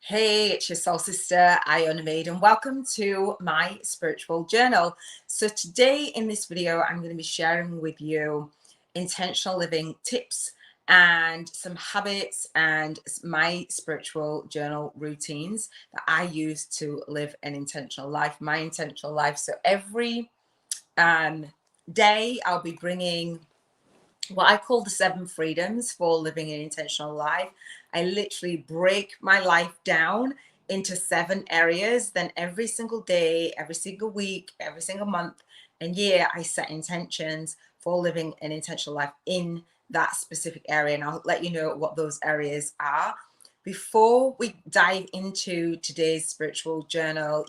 Hey, it's your soul sister, Iona, and welcome to my spiritual journal. So today in this video, I'm going to be sharing with you intentional living tips and some habits and my spiritual journal routines that I use to live an intentional life, my intentional life. So every day I'll be bringing what I call the 7 freedoms for living an intentional life. I literally break my life down into 7 areas. Then every single day, every single week, every single month and year, I set intentions for living an intentional life in that specific area. And I'll let you know what those areas are. Before we dive into today's spiritual journal,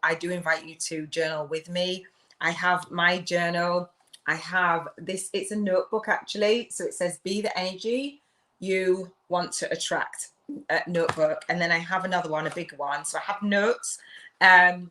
I do invite you to journal with me. I have my journal. I have this, it's a notebook actually. So it says, be the energy you want to attract, notebook. And then I have another one, a bigger one. So I have notes. So I'm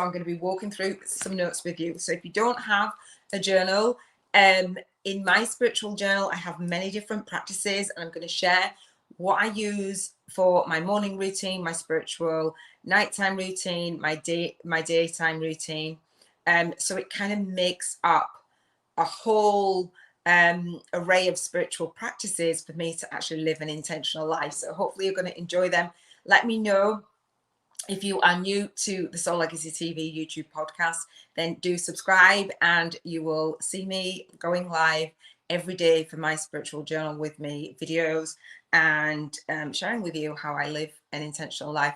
going to be walking through some notes with you. So if you don't have a journal, in my spiritual journal, I have many different practices, and I'm going to share what I use for my morning routine, my spiritual nighttime routine, my daytime routine. So it kind of makes up a whole array of spiritual practices for me to actually live an intentional life. So hopefully you're going to enjoy them. Let me know if you are new to the Soul Legacy TV YouTube podcast, then do subscribe and you will see me going live every day for my spiritual journal with me videos and sharing with you how I live an intentional life.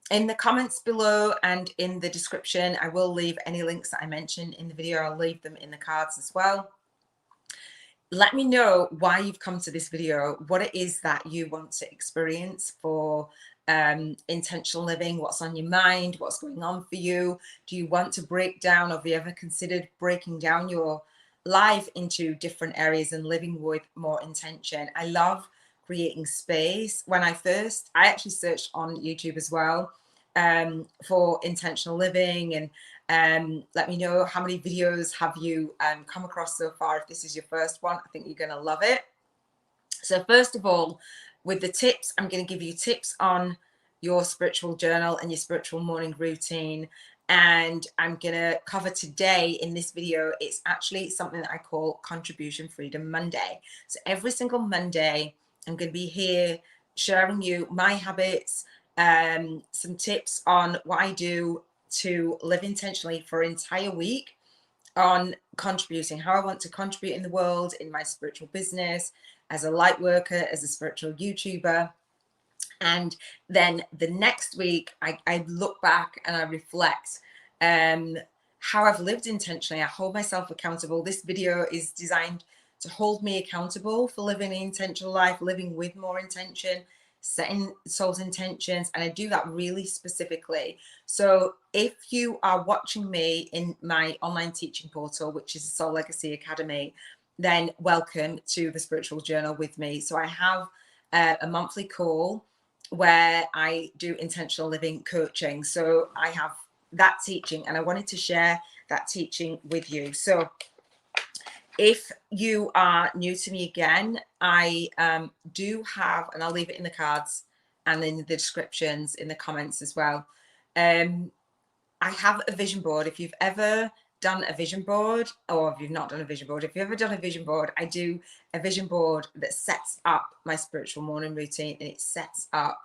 In the comments below and in the description, I will leave any links that I mention in the video. I'll leave them in the cards as well. Let me know why you've come to this video, what it is that you want to experience for intentional living, what's on your mind, what's going on for you. Do you want to break down, or have you ever considered breaking down your life into different areas and living with more intention? I love creating space. I actually searched on YouTube as well for intentional living, and let me know how many videos have you come across so far. If this is your first one, I think you're going to love it. So first of all, with the tips, I'm going to give you tips on your spiritual journal and your spiritual morning routine. And I'm going to cover today in this video, it's actually something that I call Contribution Freedom Monday. So every single Monday, I'm going to be here sharing you my habits, some tips on what I do to live intentionally for an entire week, on contributing, how I want to contribute in the world, in my spiritual business, as a light worker, as a spiritual YouTuber. And then the next week, I look back and I reflect how I've lived intentionally. I hold myself accountable. This video is designed to hold me accountable for living an intentional life, living with more intention, setting soul's intentions, and I do that really specifically. So if you are watching me in my online teaching portal, which is Soul Legacy Academy, then welcome to the spiritual journal with me. So I have a monthly call where I do intentional living coaching. So I have that teaching, and I wanted to share that teaching with you. So if you are new to me again, I do have, and I'll leave it in the cards and in the descriptions in the comments as well. I have a vision board. If you've ever done a vision board, or if you've not done a vision board, if you've ever done a vision board, I do a vision board that sets up my spiritual morning routine, and it sets up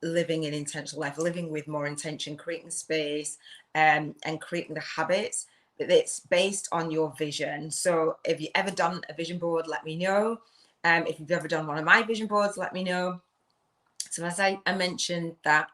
living an intentional life, living with more intention, creating space, and creating the habits that's based on your vision. So if you've ever done a vision board, let me know. If you've ever done one of my vision boards, let me know. So as I mentioned, that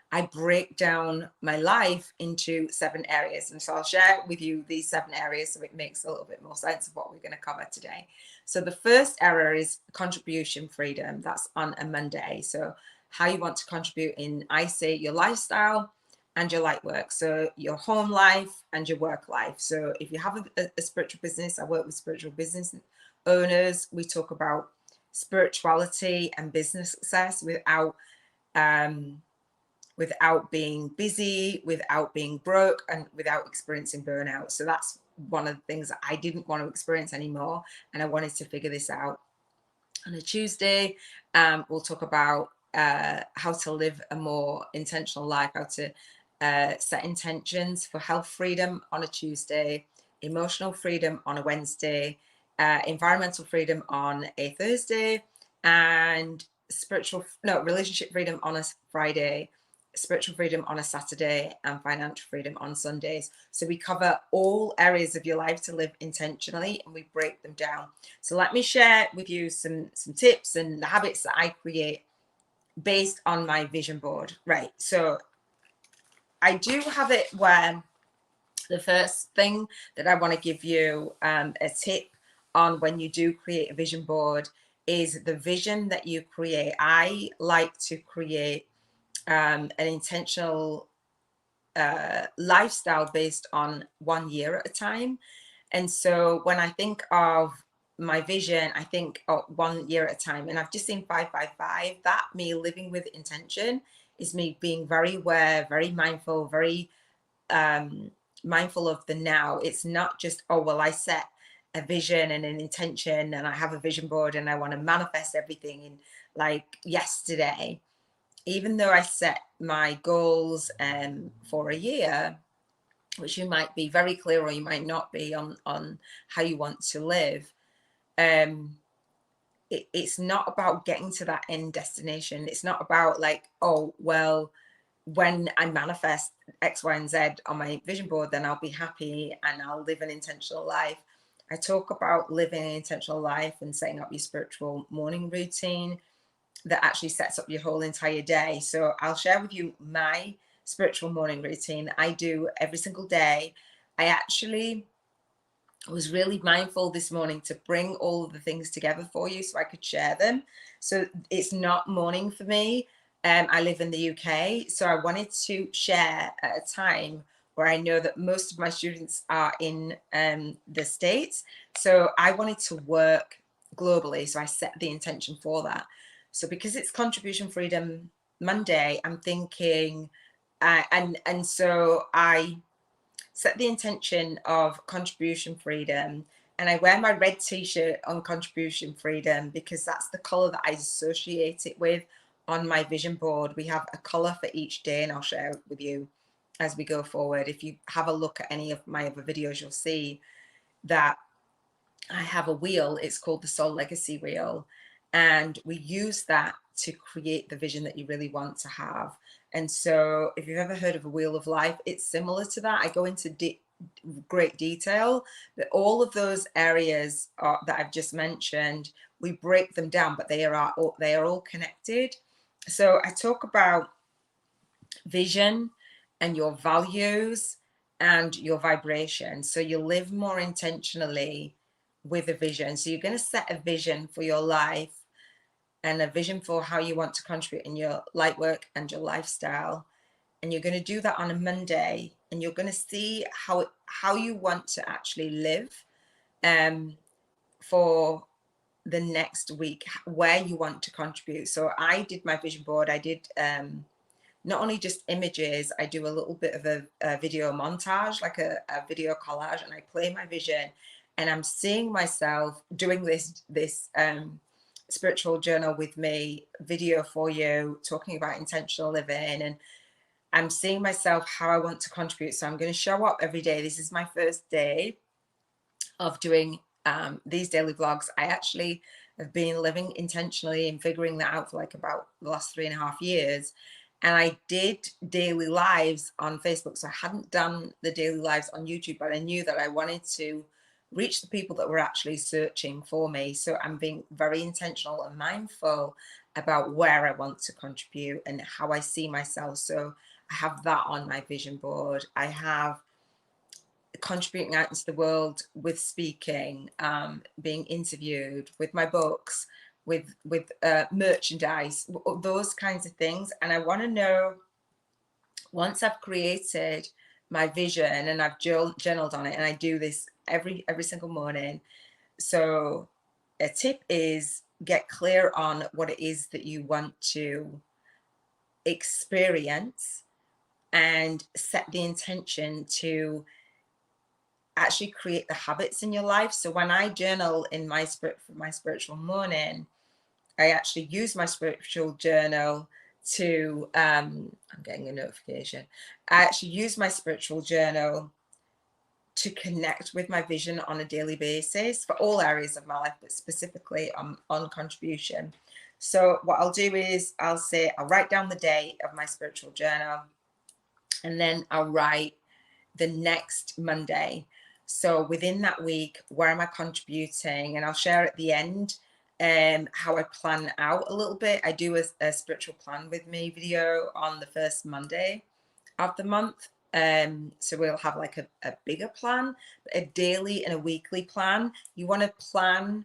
I break down my life into 7 areas. And so I'll share with you these 7 areas so it makes a little bit more sense of what we're going to cover today. So the first area is contribution freedom. That's on a Monday. So how you want to contribute in, I say, your lifestyle and your light work. So your home life and your work life. So if you have a spiritual business, I work with spiritual business owners. We talk about spirituality and business success without being busy, without being broke, and without experiencing burnout. So that's one of the things that I didn't want to experience anymore, and I wanted to figure this out. On a Tuesday, we'll talk about how to live a more intentional life, how to set intentions for health freedom on a Tuesday, emotional freedom on a Wednesday, environmental freedom on a Thursday, and relationship freedom on a Friday, spiritual freedom on a Saturday, and financial freedom on Sundays. So we cover all areas of your life to live intentionally, and we break them down. So let me share with you some tips and the habits that I create based on my vision board. Right. So I do have it where the first thing that I want to give you a tip on when you do create a vision board is the vision that you create. I like to create an intentional lifestyle based on 1 year at a time. And so when I think of my vision, I think of 1 year at a time. And I've just seen 555. That me living with intention is me being very aware, very mindful, very mindful of the now. It's not just, oh, well, I set a vision and an intention and I have a vision board and I want to manifest everything in like yesterday. Even though I set my goals for a year, which you might be very clear or you might not be on how you want to live, it's not about getting to that end destination. It's not about like, oh, well, when I manifest X, Y, and Z on my vision board, then I'll be happy and I'll live an intentional life. I talk about living an intentional life and setting up your spiritual morning routine that actually sets up your whole entire day. So I'll share with you my spiritual morning routine I do every single day. I actually was really mindful this morning to bring all of the things together for you so I could share them. So it's not morning for me. I live in the UK, so I wanted to share at a time where I know that most of my students are in the States. So I wanted to work globally, so I set the intention for that. So because it's Contribution Freedom Monday, I'm thinking, and so I set the intention of contribution freedom, and I wear my red t-shirt on contribution freedom because that's the color that I associate it with on my vision board. We have a color for each day, and I'll share it with you as we go forward. If you have a look at any of my other videos, you'll see that I have a wheel. It's called the Soul Legacy wheel, and we use that to create the vision that you really want to have. And so if you've ever heard of a wheel of life, it's similar to that. I go into great detail, but all of those areas that I've just mentioned, we break them down, but they are all connected. So I talk about vision and your values and your vibration. So you live more intentionally with a vision. So you're going to set a vision for your life and a vision for how you want to contribute in your light work and your lifestyle. And you're going to do that on a Monday, and you're going to see how you want to actually live for the next week, where you want to contribute. So I did my vision board. I did not only just images, I do a little bit of a video montage, like a video collage, and I play my vision, and I'm seeing myself doing this spiritual journal with me video for you, talking about intentional living, and I'm seeing myself how I want to contribute. So I'm going to show up every day. This is my first day of doing these daily vlogs. I actually have been living intentionally and figuring that out for like about the last 3.5 years. And I did daily lives on Facebook. So I hadn't done the daily lives on YouTube, but I knew that I wanted to reach the people that were actually searching for me. So I'm being very intentional and mindful about where I want to contribute and how I see myself. So I have that on my vision board. I have contributing out into the world with speaking, being interviewed, with my books, with merchandise, those kinds of things. And I want to know, once I've created my vision and I've journaled on it, and I do this every single morning. So a tip is get clear on what it is that you want to experience and set the intention to actually create the habits in your life. So when I journal in my spiritual morning, I actually use my spiritual journal to, I'm getting a notification. I actually use my spiritual journal to connect with my vision on a daily basis for all areas of my life, but specifically on contribution. So what I'll do is I'll write down the date of my spiritual journal, and then I'll write the next Monday. So within that week, where am I contributing? And I'll share at the end how I plan out a little bit. I do a spiritual plan with me video on the first Monday of the month. So we'll have like a bigger plan, a daily and a weekly plan. You want to plan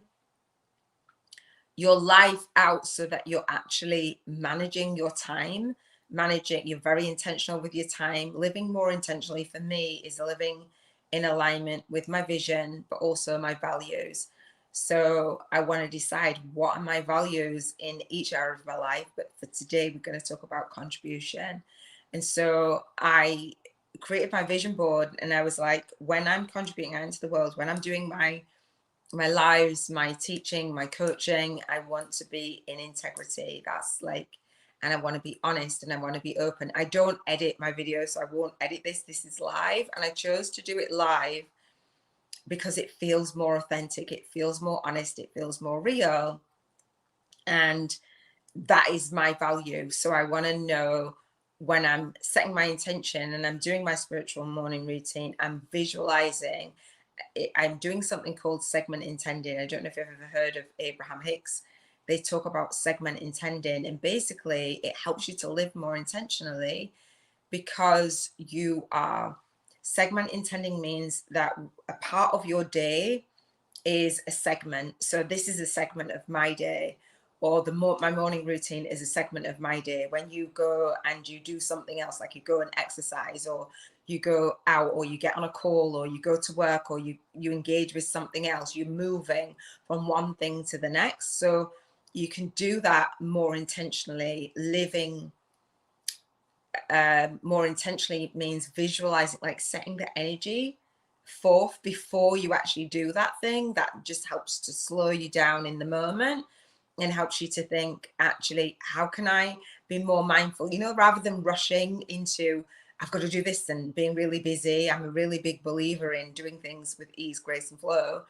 your life out so that you're actually managing your time, you're very intentional with your time. Living more intentionally for me is living in alignment with my vision, but also my values. So I want to decide what are my values in each area of my life. But for today, we're going to talk about contribution. And so I created my vision board, and I was like, when I'm contributing out into the world, when I'm doing my lives, my teaching, my coaching, I want to be in integrity. That's like, and I want to be honest, and I want to be open. I don't edit my videos, so I won't edit this. This is live, and I chose to do it live because it feels more authentic. It feels more honest. It feels more real. And that is my value. So I want to know, when I'm setting my intention and I'm doing my spiritual morning routine, I'm visualizing. I'm doing something called segment intending. I don't know if you've ever heard of Abraham Hicks. They talk about segment intending, and basically it helps you to live more intentionally because you are segment intending means that a part of your day is a segment. So this is a segment of my day, or my morning routine is a segment of my day. When you go and you do something else, like you go and exercise, or you go out, or you get on a call, or you go to work, or you engage with something else, you're moving from one thing to the next. So you can do that more intentionally. Living more intentionally means visualizing, like setting the energy forth before you actually do that thing. That just helps to slow you down in the moment and helps you to think, actually, how can I be more mindful? You know, rather than rushing into, I've got to do this, and being really busy. I'm a really big believer in doing things with ease, grace, and flow.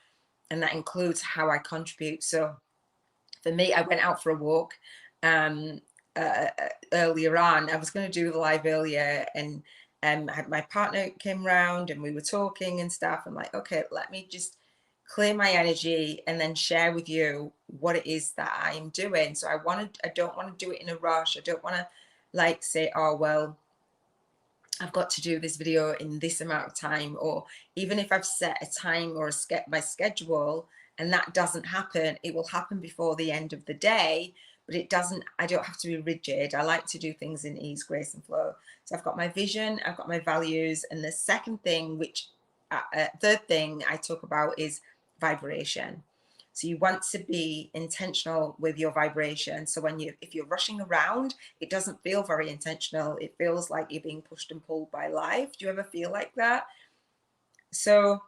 And that includes how I contribute. So for me, I went out for a walk earlier on. I was going to do the live earlier, and my partner came round and we were talking and stuff. I'm like, okay, let me just clear my energy and then share with you what it is that I'm doing. So I don't want to do it in a rush. I don't want to like say, oh, well, I've got to do this video in this amount of time, or even if I've set a time or my schedule and that doesn't happen, it will happen before the end of the day, but I don't have to be rigid. I like to do things in ease, grace, and flow. So I've got my vision, I've got my values, and the third thing I talk about is vibration. So you want to be intentional with your vibration. So if you're rushing around, it doesn't feel very intentional. It feels like you're being pushed and pulled by life. Do you ever feel like that? So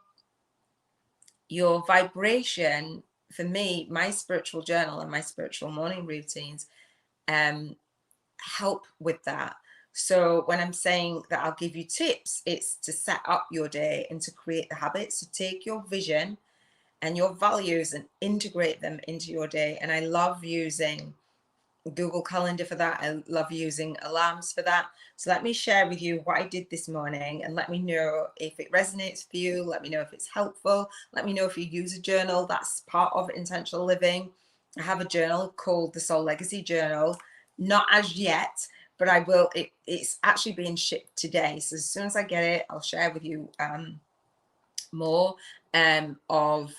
your vibration, for me, my spiritual journal and my spiritual morning routines help with that. So when I'm saying that I'll give you tips, it's to set up your day and to create the habits. So take your vision and your values and integrate them into your day. And I love using Google Calendar for that. I love using alarms for that. So let me share with you what I did this morning, and let me know if it resonates with you. Let me know if it's helpful. Let me know if you use a journal. That's part of intentional living. I have a journal called the Soul Legacy Journal. Not as yet, but I will. It's actually being shipped today. So as soon as I get it, I'll share with you more of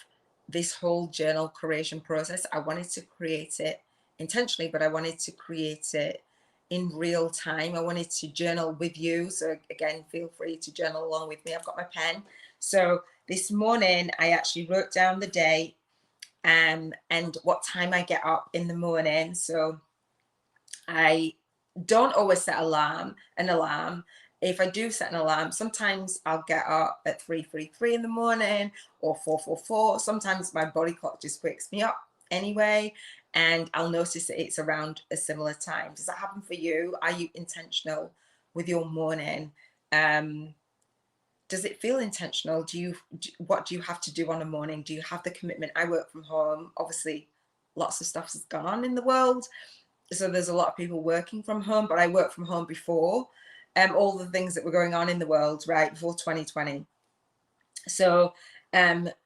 this whole journal creation process. I wanted to create it intentionally, but I wanted to create it in real time. I wanted to journal with you. So again, feel free to journal along with me. I've got my pen. So this morning, I actually wrote down the day and what time I get up in the morning. So I don't always set an alarm. If I do set an alarm, sometimes I'll get up at 3:33 in the morning, or 4:44. Sometimes my body clock just wakes me up anyway. and I'll notice that it's around a similar time. Does that happen for you? Are you intentional with your morning? Does it feel intentional? What do you have to do on a morning? Do you have the commitment? I work from home. Obviously, lots of stuff has gone on in the world, so there's a lot of people working from home, but I worked from home before all the things that were going on in the world, right, before 2020. So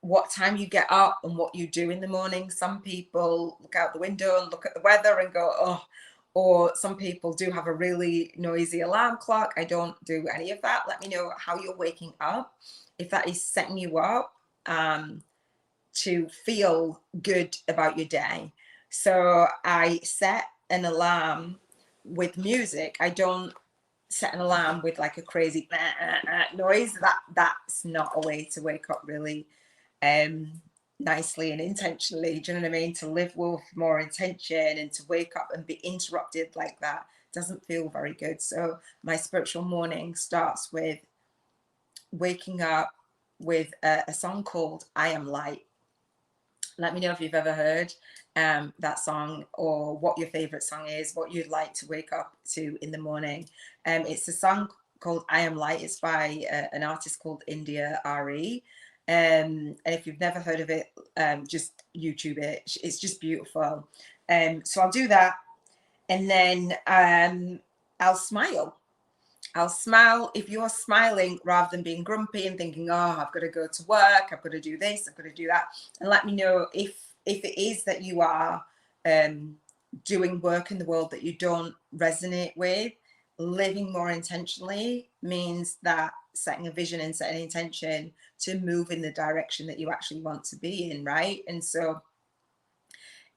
what time you get up and what you do in the morning. Some people look out the window and look at the weather and go, oh, or some people do have a really noisy alarm clock. I don't do any of that. Let me know how you're waking up, if that is setting you up to feel good about your day. So I set an alarm with music. I don't set an alarm with like a crazy noise. That's not a way to wake up really nicely and intentionally. Do you know what I mean? To live with more intention and to wake up and be interrupted like that doesn't feel very good. So my spiritual morning starts with waking up with a song called I Am Light. Let me know if you've ever heard that song, or what your favorite song is, what you'd like to wake up to in the morning. It's a song called I Am Light. It's by an artist called India Re. And if you've never heard of it, just YouTube it. It's just beautiful. So I'll do that, and then I'll smile. I'll smile. If you're smiling rather than being grumpy and thinking, oh, I've got to go to work, I've got to do this, I've got to do that, and let me know if it is that you are doing work in the world that you don't resonate with. Living more intentionally means that setting a vision and setting intention to move in the direction that you actually want to be in, right? And so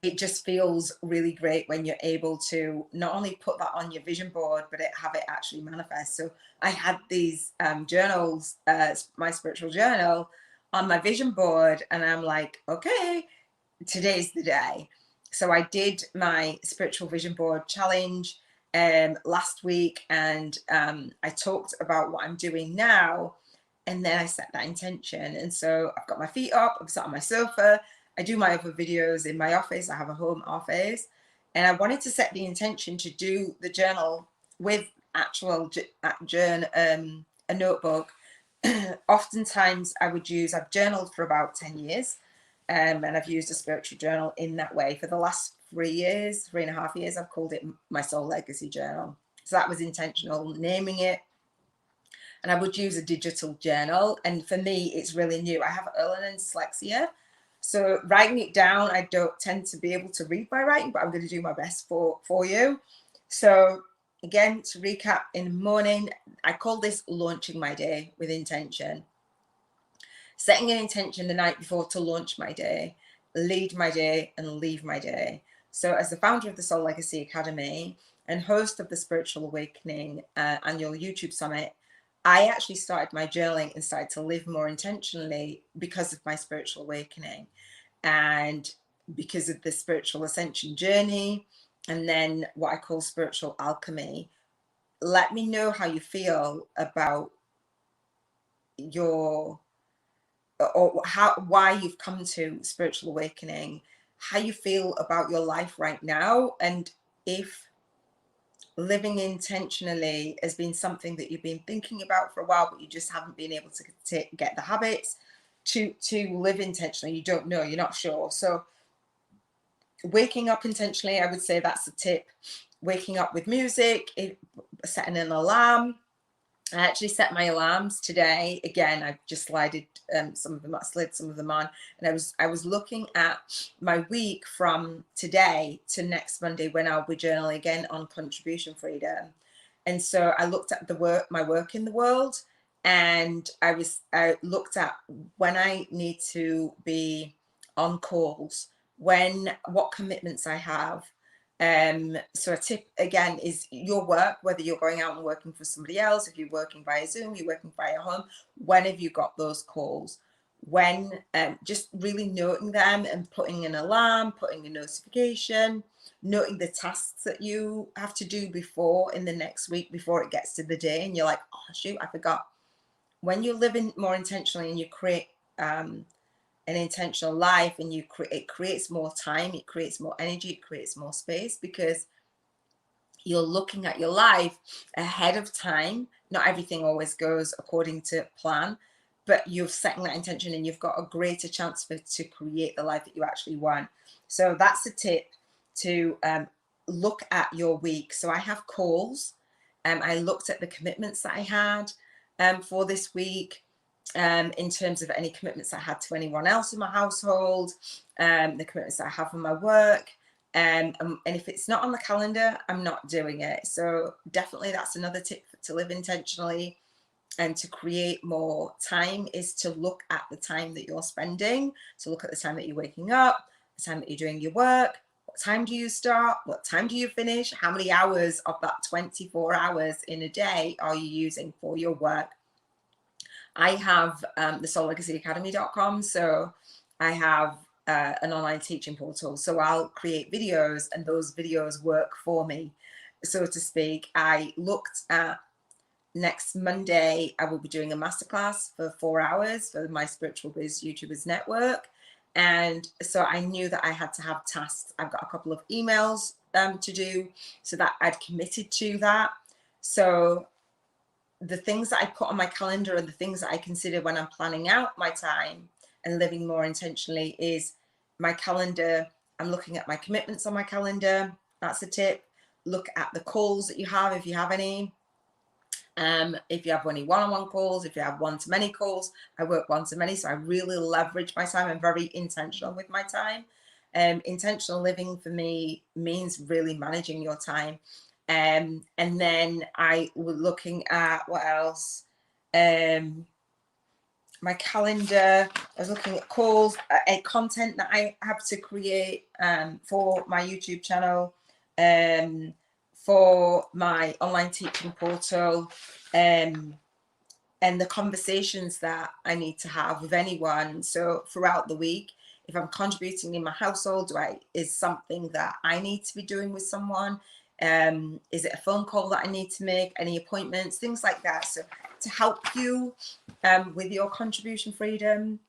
it just feels really great when you're able to not only put that on your vision board, but have it actually manifest. So I had these journals, my spiritual journal, on my vision board, and I'm like, okay, today's the day. So I did my spiritual vision board challenge last week, and I talked about what I'm doing now, and then I set that intention. And so I've got my feet up, I'm sat on my sofa, I do my other videos in my office. I have a home office, and I wanted to set the intention to do the journal with actual a notebook. Oftentimes I've journaled for about 10 years, and I've used a spiritual journal in that way for the last 3.5 years. I've called it my Soul Legacy Journal. So that was intentional, naming it. And I would use a digital journal. And for me, it's really new. I have early dyslexia. So writing it down, I don't tend to be able to read by writing, but I'm going to do my best for you. So again, to recap, in the morning, I call this launching my day with intention. Setting an intention the night before to launch my day, lead my day, and leave my day. So as the founder of the Soul Legacy Academy and host of the Spiritual Awakening annual YouTube summit, I actually started my journaling and started to live more intentionally because of my spiritual awakening and because of the spiritual ascension journey, and then what I call spiritual alchemy. Let me know how you feel about why you've come to spiritual awakening, how you feel about your life right now, and if living intentionally has been something that you've been thinking about for a while, but you just haven't been able to get the habits to live intentionally. You don't know, you're not sure. So waking up intentionally, I would say that's a tip. Waking up with music, setting an alarm. I actually set my alarms today. Again, I just slid some of them on, and I was looking at my week from today to next Monday, when I'll be journaling again on contribution freedom. And so I looked at my work in the world, and I looked at when I need to be on calls, what commitments I have. So a tip again is your work, whether you're going out and working for somebody else, if you're working via Zoom, you're working via home, when have you got those calls? When just really noting them and putting an alarm, putting a notification, noting the tasks that you have to do in the next week before it gets to the day, and you're like, oh, shoot, I forgot. When you're living more intentionally and you create an intentional life, and it creates more time, it creates more energy, it creates more space, because you're looking at your life ahead of time. Not everything always goes according to plan, but you're setting that intention, and you've got a greater chance to create the life that you actually want. So that's a tip, to look at your week. So I have calls. I looked at the commitments that I had for this week, in terms of any commitments I had to anyone else in my household, the commitments that I have for my work. And if it's not on the calendar, I'm not doing it. So definitely that's another tip to live intentionally and to create more time, is to look at the time that you're spending. So look at the time that you're waking up, the time that you're doing your work. What time do you start? What time do you finish? How many hours of that 24 hours in a day are you using for your work? I have the SoulLegacyAcademy.com. So I have an online teaching portal. So I'll create videos, and those videos work for me, so to speak. I looked at next Monday, I will be doing a masterclass for 4 hours for my Spiritual Biz YouTubers Network. And so I knew that I had to have tasks. I've got a couple of emails to do, so that I'd committed to that. So the things that I put on my calendar, and the things that I consider when I'm planning out my time and living more intentionally, is my calendar. I'm looking at my commitments on my calendar. That's a tip. Look at the calls that you have, if you have any. If you have any one-on-one calls, if you have one-to-many calls, I work one-to-many, so I really leverage my time. I'm very intentional with my time. Intentional living for me means really managing your time. And then I was looking at what else. My calendar, I was looking at calls, content that I have to create for my YouTube channel, for my online teaching portal, and the conversations that I need to have with anyone. So throughout the week, if I'm contributing in my household, is something that I need to be doing with someone? Is it a phone call that I need to make? Any appointments, things like that. So to help you with your contribution freedom.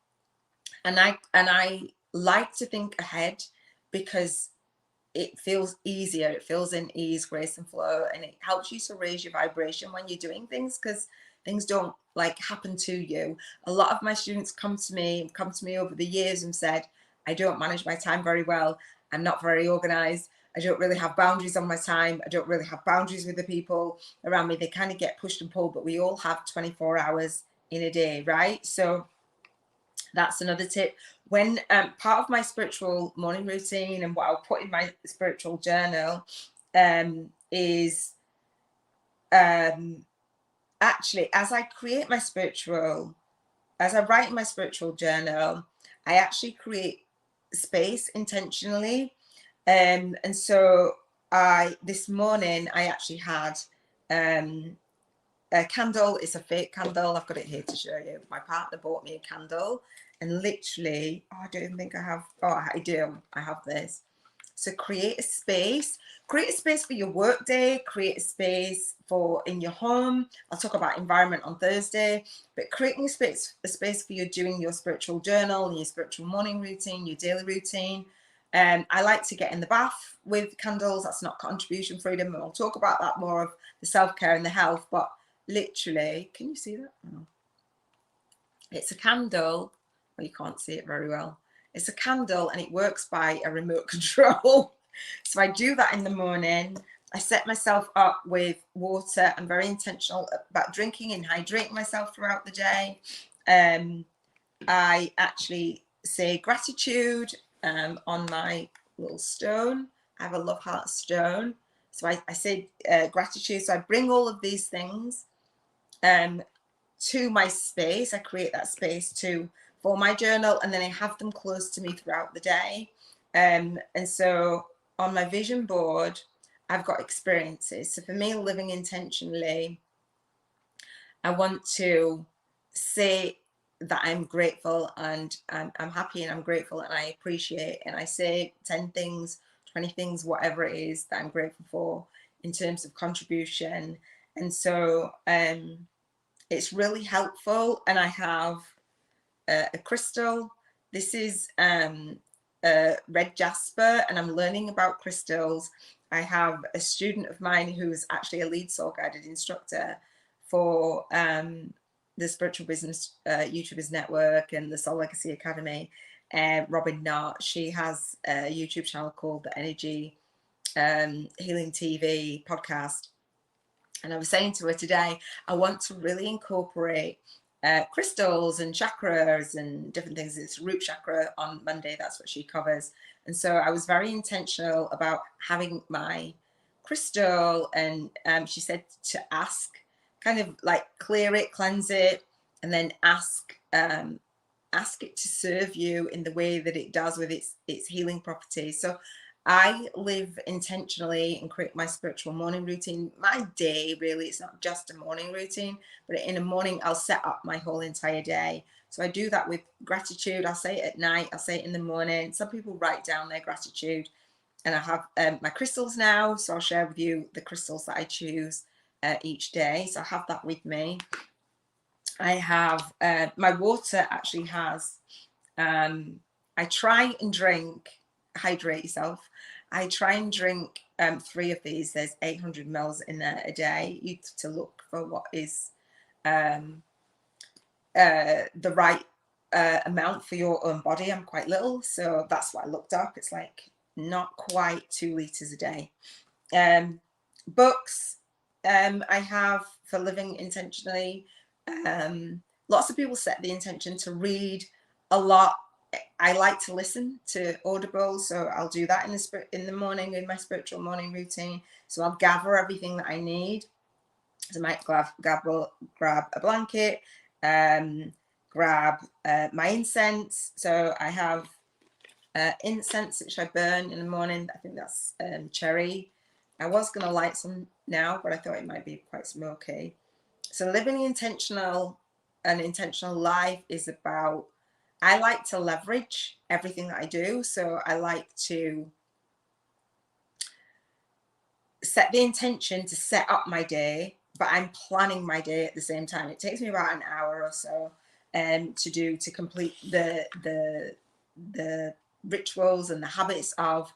And I like to think ahead, because it feels easier. It feels in ease, grace, and flow, and it helps you to raise your vibration when you're doing things, because things don't like happen to you. A lot of my students come to me over the years and said, I don't manage my time very well. I'm not very organized. I don't really have boundaries on my time. I don't really have boundaries with the people around me. They kind of get pushed and pulled, but we all have 24 hours in a day, right? So that's another tip. When part of my spiritual morning routine, and what I'll put in my spiritual journal, is actually, as I write in my spiritual journal, I actually create space intentionally. And so this morning I actually had a candle. It's a fake candle. I've got it here to show you. My partner bought me a candle, and literally, I don't even think I have. Oh, I do. I have this. So create a space for your work day, create a space for in your home. I'll talk about environment on Thursday, but creating a space for you doing your spiritual journal, your spiritual morning routine, your daily routine. I like to get in the bath with candles. That's not contribution freedom, and I'll talk about that more of the self-care and the health. But literally, can you see that? Oh. It's a candle. Well, you can't see it very well. It's a candle, and it works by a remote control. So I do that in the morning. I set myself up with water. I'm very intentional about drinking and hydrating myself throughout the day. I actually say gratitude on my little stone. I have a love heart stone. So I say gratitude. So I bring all of these things to my space. I create that space for my journal, and then I have them close to me throughout the day. And so on my vision board, I've got experiences. So for me, living intentionally, I want to say that I'm grateful, and I'm happy, and I'm grateful, and I appreciate, and I say 10 things, 20 things, whatever it is that I'm grateful for in terms of contribution. And so it's really helpful. And I have a crystal. this is red jasper, and I'm learning about crystals. I have a student of mine who's actually a lead soul guided instructor for the Spiritual Business YouTubers Network and the Soul Legacy Academy. Robin Knott, she has a YouTube channel called the Energy Healing TV podcast. And I was saying to her today, I want to really incorporate crystals and chakras and different things. It's root chakra on Monday, that's what she covers. And so I was very intentional about having my crystal, and she said to ask, kind of like clear it, cleanse it, and then ask it to serve you in the way that it does with its healing properties. So I live intentionally and create my spiritual morning routine. My day, really, it's not just a morning routine, but in the morning, I'll set up my whole entire day. So I do that with gratitude. I'll say it at night. I'll say it in the morning. Some people write down their gratitude. And I have my crystals now. So I'll share with you the crystals that I choose each day. So I have that with me. I have my water actually has, I try and drink, hydrate yourself. I try and drink 3 of these. There's 800 mils in there a day. You have to look for what is the right amount for your own body. I'm quite little, so that's what I looked up. It's like not quite 2 liters a day. Books I have for living intentionally. Lots of people set the intention to read a lot. I like to listen to Audible, so I'll do that in the morning in my spiritual morning routine. So I'll gather everything that I need. So I might grab a blanket, grab my incense. So I have incense which I burn in the morning. I think that's cherry. I was going to light some now, but I thought it might be quite smoky. So living an intentional life is about, I like to leverage everything that I do. So I like to set the intention to set up my day, but I'm planning my day at the same time. It takes me about an hour or so to complete the rituals and the habits of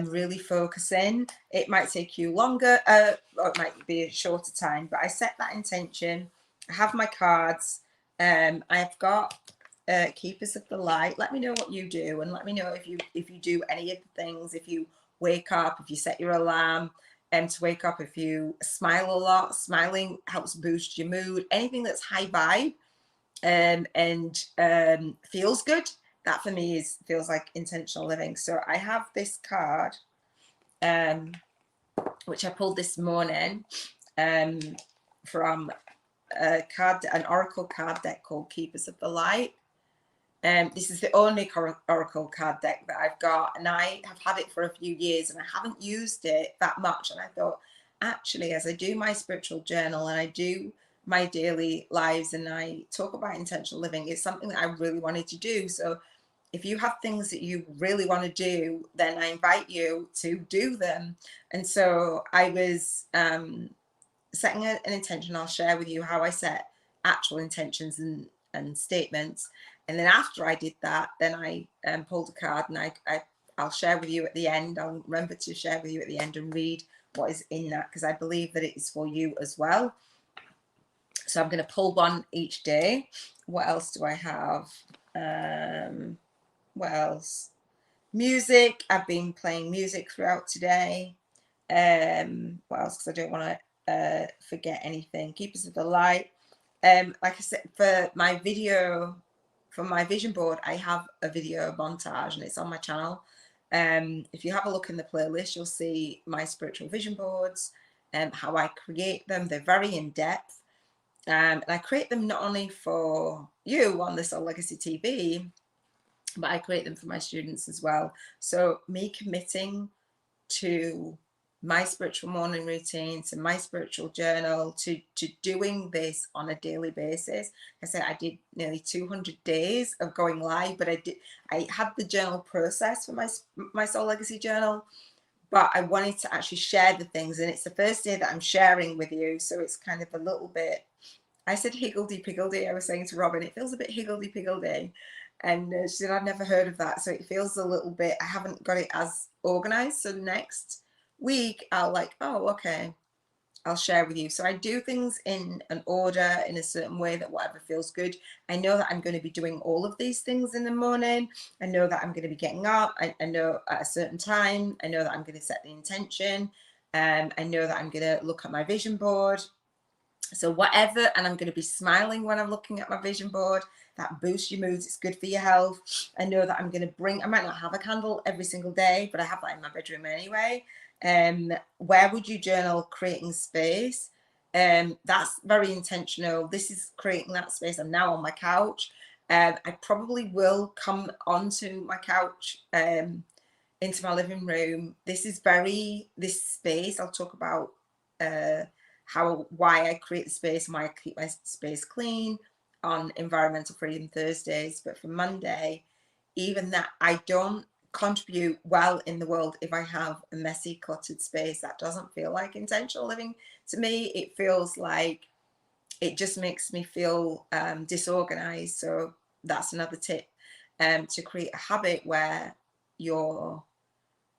really focusing. It might take you longer, or it might be a shorter time, but I set that intention. I have my cards. I've got keepers of the light. Let me know what you do, and let me know if you do any of the things. If you wake up, if you set your alarm to wake up, if you smile a lot. Smiling helps boost your mood. Anything that's high vibe and feels good, that for me feels like intentional living. So I have this card which I pulled this morning from an oracle card deck called Keepers of the Light. This is the only oracle card deck that I've got, and I have had it for a few years and I haven't used it that much. And I thought, actually, as I do my spiritual journal and I do my daily lives and I talk about intentional living, it's something that I really wanted to do. So if you have things that you really want to do, then I invite you to do them. And so I was setting an intention. I'll share with you how I set actual intentions and statements. And then after I did that, then I pulled a card, and I'll share with you at the end. I'll remember to share with you at the end and read what is in that, because I believe that it is for you as well. So I'm going to pull one each day. What else do I have? What else? Music. I've been playing music throughout today. What else? Because I don't want to forget anything. Keepers of the Light. Like I said, for my vision board, I have a video montage, and it's on my channel. If you have a look in the playlist, you'll see my spiritual vision boards and how I create them. They're very in depth. And I create them not only for you on the Soul Legacy TV, but I create them for my students as well. So me committing to my spiritual morning routine, to my spiritual journal, to doing this on a daily basis. I said I did nearly 200 days of going live, but I had the journal process for my Soul Legacy journal, but I wanted to actually share the things, and it's the first day that I'm sharing with you, so it's kind of a little bit, I said higgledy-piggledy. I was saying to Robin, it feels a bit higgledy-piggledy. And she said, I've never heard of that. So it feels a little bit, I haven't got it as organized. So next week I'll like, oh, okay, I'll share with you. So I do things in an order, in a certain way, that whatever feels good. I know that I'm going to be doing all of these things in the morning. I know that I'm going to be getting up. I know at a certain time. I know that I'm going to set the intention. I know that I'm going to look at my vision board. So whatever, and I'm going to be smiling when I'm looking at my vision board. That boosts your moods. It's good for your health. I know that I'm going to bring, I might not have a candle every single day, but I have that in my bedroom anyway. Where would you journal? Creating space. That's very intentional. This is creating that space. I'm now on my couch. I probably will come onto my couch, into my living room. This space, I'll talk about why I create the space and why I keep my space clean on Environmental Freedom Thursdays. But for Monday, even that, I don't contribute well in the world if I have a messy, cluttered space. That doesn't feel like intentional living to me. It feels like it just makes me feel disorganized. So that's another tip, to create a habit where your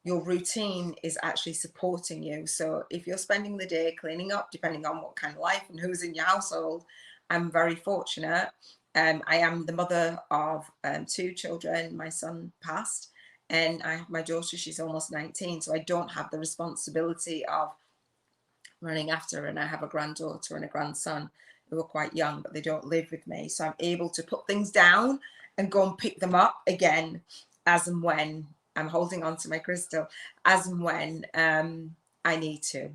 routine is actually supporting you. So if you're spending the day cleaning up, depending on what kind of life and who's in your household, I'm very fortunate. I am the mother of 2 children. My son passed, and I have my daughter, she's almost 19. So I don't have the responsibility of running after her. And I have a granddaughter and a grandson who are quite young, but they don't live with me. So I'm able to put things down and go and pick them up again as and when. I'm holding on to my crystal, as and when I need to.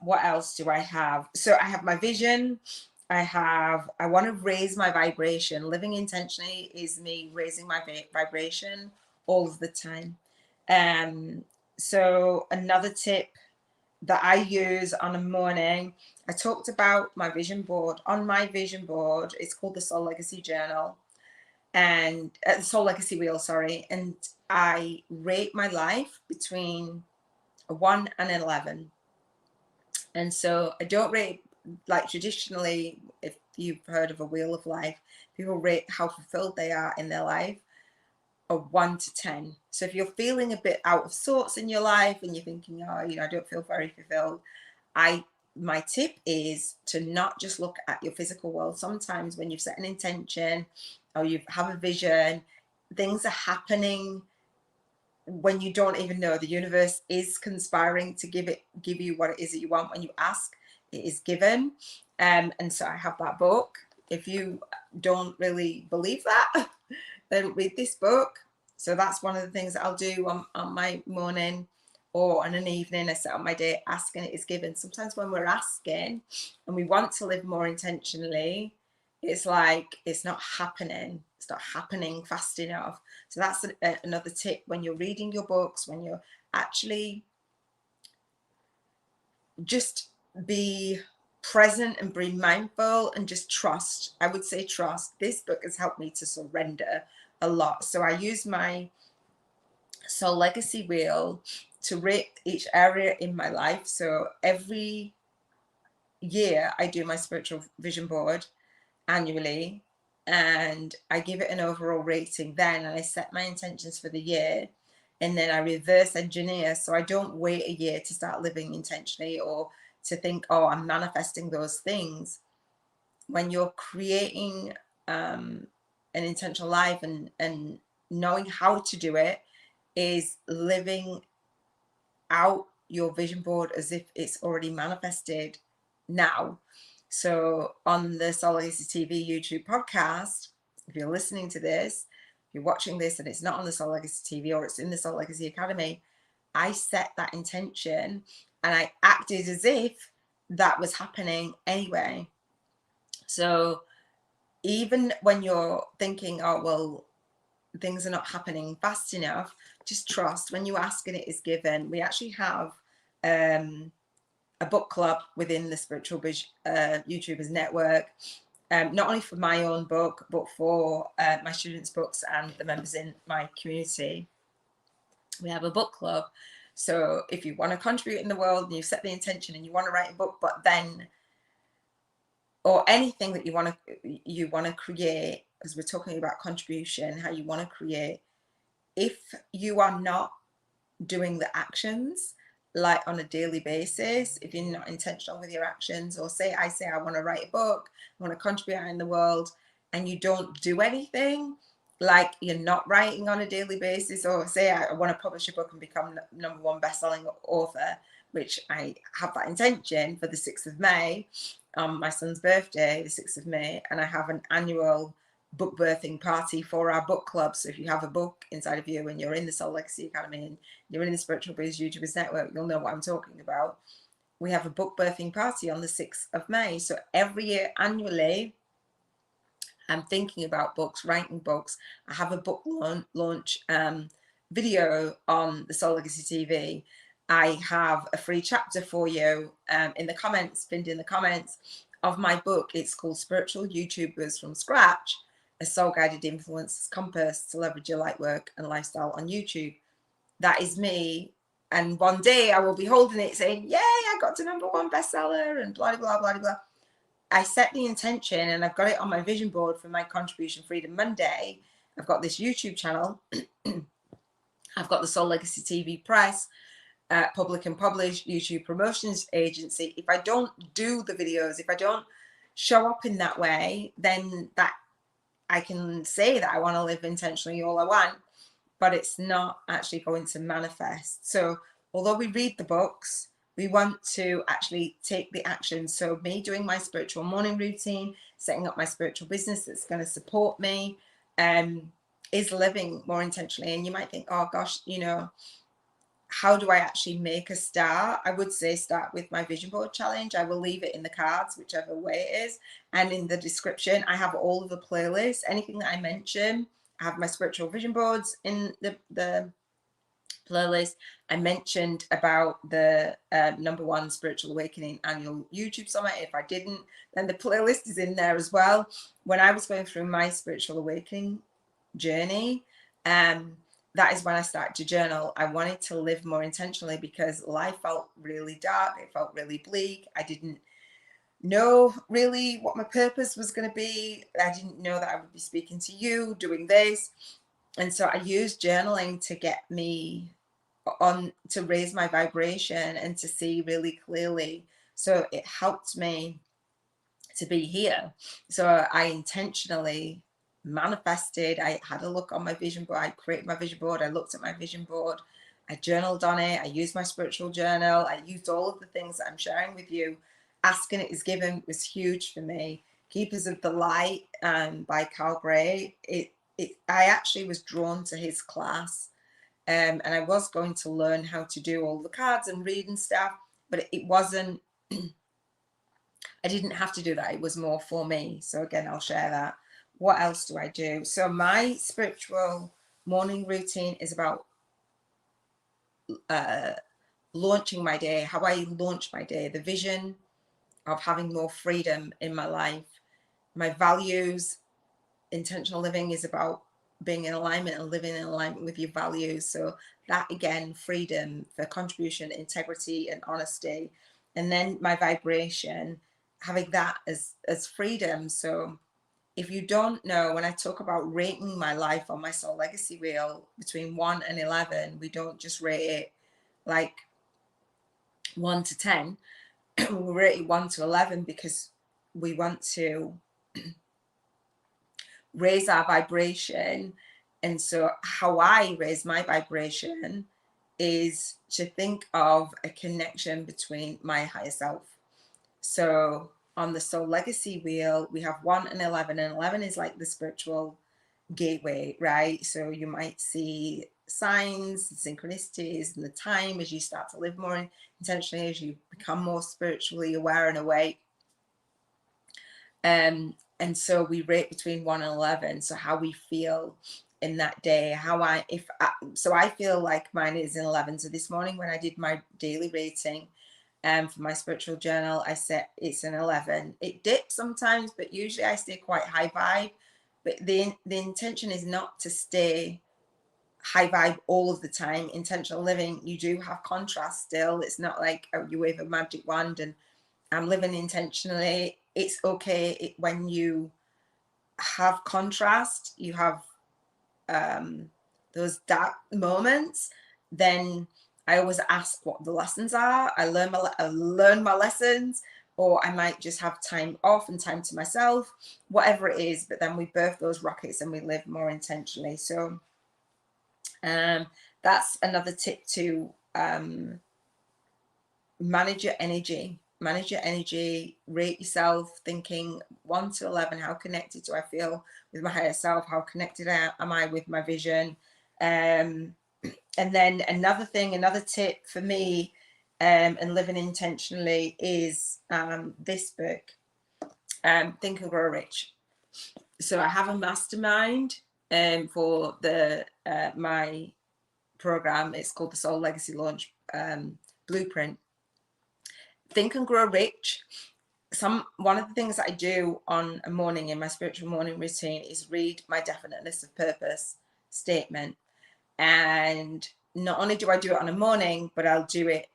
What else do I have? So I have my vision. I want to raise my vibration. Living intentionally is me raising my vibration all of the time. So another tip that I use on a morning, I talked about my vision board. On my vision board, it's called the Soul Legacy Journal, and the Soul Legacy Wheel, sorry. And I rate my life between a 1 and an 11. And so I don't rate, like traditionally, if you've heard of a wheel of life, people rate how fulfilled they are in their life, a 1 to 10. So if you're feeling a bit out of sorts in your life and you're thinking, oh, I don't feel very fulfilled, my tip is to not just look at your physical world. Sometimes when you've set an intention or you have a vision, things are happening when you don't even know. The universe is conspiring to give you what it is that you want. When you ask, it is given. And so I have that book. If you don't really believe that, then read this book. So that's one of the things that I'll do on my morning or on an evening. I set up my day asking, it is given. Sometimes when we're asking and we want to live more intentionally, it's like it's not happening. It's not happening fast enough. So that's another tip. When you're reading your books, when you're actually just be present and be mindful and just trust. I would say trust. This book has helped me to surrender a lot. So I use my Soul Legacy Wheel to rate each area in my life. So every year I do my spiritual vision board annually, and I give it an overall rating then, and I set my intentions for the year, and then I reverse engineer. So I don't wait a year to start living intentionally or to think, oh, I'm manifesting those things. When you're creating an intentional life and knowing how to do it is living out your vision board as if it's already manifested now. So on the SoulLegacyTV YouTube podcast, if you're listening to this, if you're watching this and it's not on the Soul Legacy TV or it's in the Soul Legacy Academy, I set that intention and I acted as if that was happening anyway. So even when you're thinking, oh, well, things are not happening fast enough, just trust. When you ask and it is given. We actually have a book club within the Spiritual YouTubers Network, not only for my own book, but for my students' books and the members in my community. We have a book club. So if you want to contribute in the world and you set the intention and you want to write a book, but then, or anything that you want to create, as we're talking about contribution, how you want to create, if you are not doing the actions like on a daily basis, if you're not intentional with your actions, or say I want to write a book, I want to contribute out in the world, and you don't do anything, like you're not writing on a daily basis, or say I want to publish a book and become #1 best-selling author, which I have that intention for the 6th of May, my son's birthday, the 6th of May, and I have an annual book birthing party for our book club. So if you have a book inside of you and you're in the Soul Legacy Academy and you're in the Spiritual Biz YouTubers Network, you'll know what I'm talking about. We have a book birthing party on the 6th of May. So every year, annually, I'm thinking about books, writing books. I have a book launch video on the Soul Legacy TV. I have a free chapter for you in the comments, pinned in the comments of my book. It's called Spiritual YouTubers from Scratch, a soul-guided influence compass to leverage your light work and lifestyle on YouTube. That is me. And one day I will be holding it saying, yay, I got to #1 bestseller and blah, blah, blah, blah. I set the intention and I've got it on my vision board for my Contribution Freedom Monday. I've got this YouTube channel. I've got the Soul Legacy TV Press, public and published YouTube promotions agency. If I don't do the videos, if I don't show up in that way, then that I can say that I want to live intentionally all I want, but it's not actually going to manifest. So although we read the books, we want to actually take the action. So me doing my spiritual morning routine, setting up my spiritual business that's going to support me, is living more intentionally. And you might think, oh gosh, you know, how do I actually make a start? I would say start with my vision board challenge. I will leave it in the cards, whichever way it is. And in the description, I have all of the playlists. Anything that I mention, I have my spiritual vision boards in the playlist. I mentioned about the #1 Spiritual Awakening Annual YouTube Summit. If I didn't, then the playlist is in there as well. When I was going through my spiritual awakening journey, that is when I started to journal. I wanted to live more intentionally because life felt really dark. It felt really bleak. I didn't know really what my purpose was going to be. I didn't know that I would be speaking to you, doing this. And so I used journaling to get me on, to raise my vibration and to see really clearly. So it helped me to be here. So I intentionally manifested. I had a look on my vision board. I created my vision board. I looked at my vision board. I journaled on it. I used my spiritual journal. I used all of the things that I'm sharing with you. Asking It Is Given was huge for me. Keepers of the Light by Carl Gray. I actually was drawn to his class, and I was going to learn how to do all the cards and read and stuff, but it wasn't, I didn't have to do that. It was more for me. So again, I'll share that. What else do I do? So my spiritual morning routine is about launching my day, how I launch my day, the vision of having more freedom in my life. My values, intentional living is about being in alignment and living in alignment with your values. So that again, freedom for contribution, integrity and honesty. And then my vibration, having that as freedom. So if you don't know, when I talk about rating my life on my Soul Legacy wheel between 1 and 11, we don't just rate it like 1 to 10. We rate it 1 to 11 because we want to raise our vibration. And so how I raise my vibration is to think of a connection between my higher self. So on the Soul Legacy wheel, we have 1 and 11, and 11 is like the spiritual gateway, right? So you might see signs, synchronicities, and the time as you start to live more intentionally, as you become more spiritually aware and awake. And so we rate between 1 and 11. So how we feel in that day, so I feel like mine is an 11. So this morning when I did my daily rating for my spiritual journal, I set it's an 11. It dips sometimes, but usually I stay quite high vibe. But the intention is not to stay high vibe all of the time. Intentional living, you do have contrast still. It's not like you wave a magic wand and I'm living intentionally. It's okay when you have contrast, you have those dark moments, then I always ask what the lessons are. I learn my lessons, or I might just have time off and time to myself, whatever it is. But then we birth those rockets and we live more intentionally. So that's another tip to manage your energy. Manage your energy, rate yourself, thinking 1 to 11, how connected do I feel with my higher self? How connected am I with my vision? And then another tip for me and living intentionally is this book, Think and Grow Rich. So I have a mastermind for the my program. It's called the Soul Legacy Launch Blueprint. Think and Grow Rich. One of the things that I do on a morning in my spiritual morning routine is read my definiteness of purpose statement. And not only do I do it on a morning, but I'll do it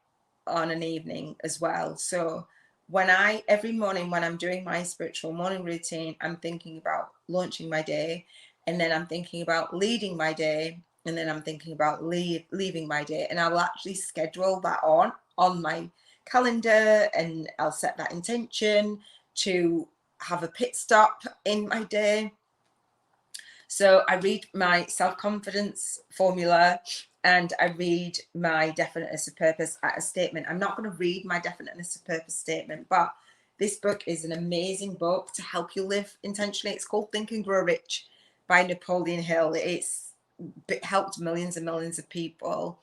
on an evening as well. So every morning when I'm doing my spiritual morning routine, I'm thinking about launching my day, and then I'm thinking about leading my day, and then I'm thinking about leaving my day. And I will actually schedule that on my calendar, and I'll set that intention to have a pit stop in my day. So I read my self-confidence formula, and I read my definiteness of purpose at a statement. I'm not going to read my definiteness of purpose statement, but this book is an amazing book to help you live intentionally. It's called Think and Grow Rich by Napoleon Hill. It helped millions and millions of people.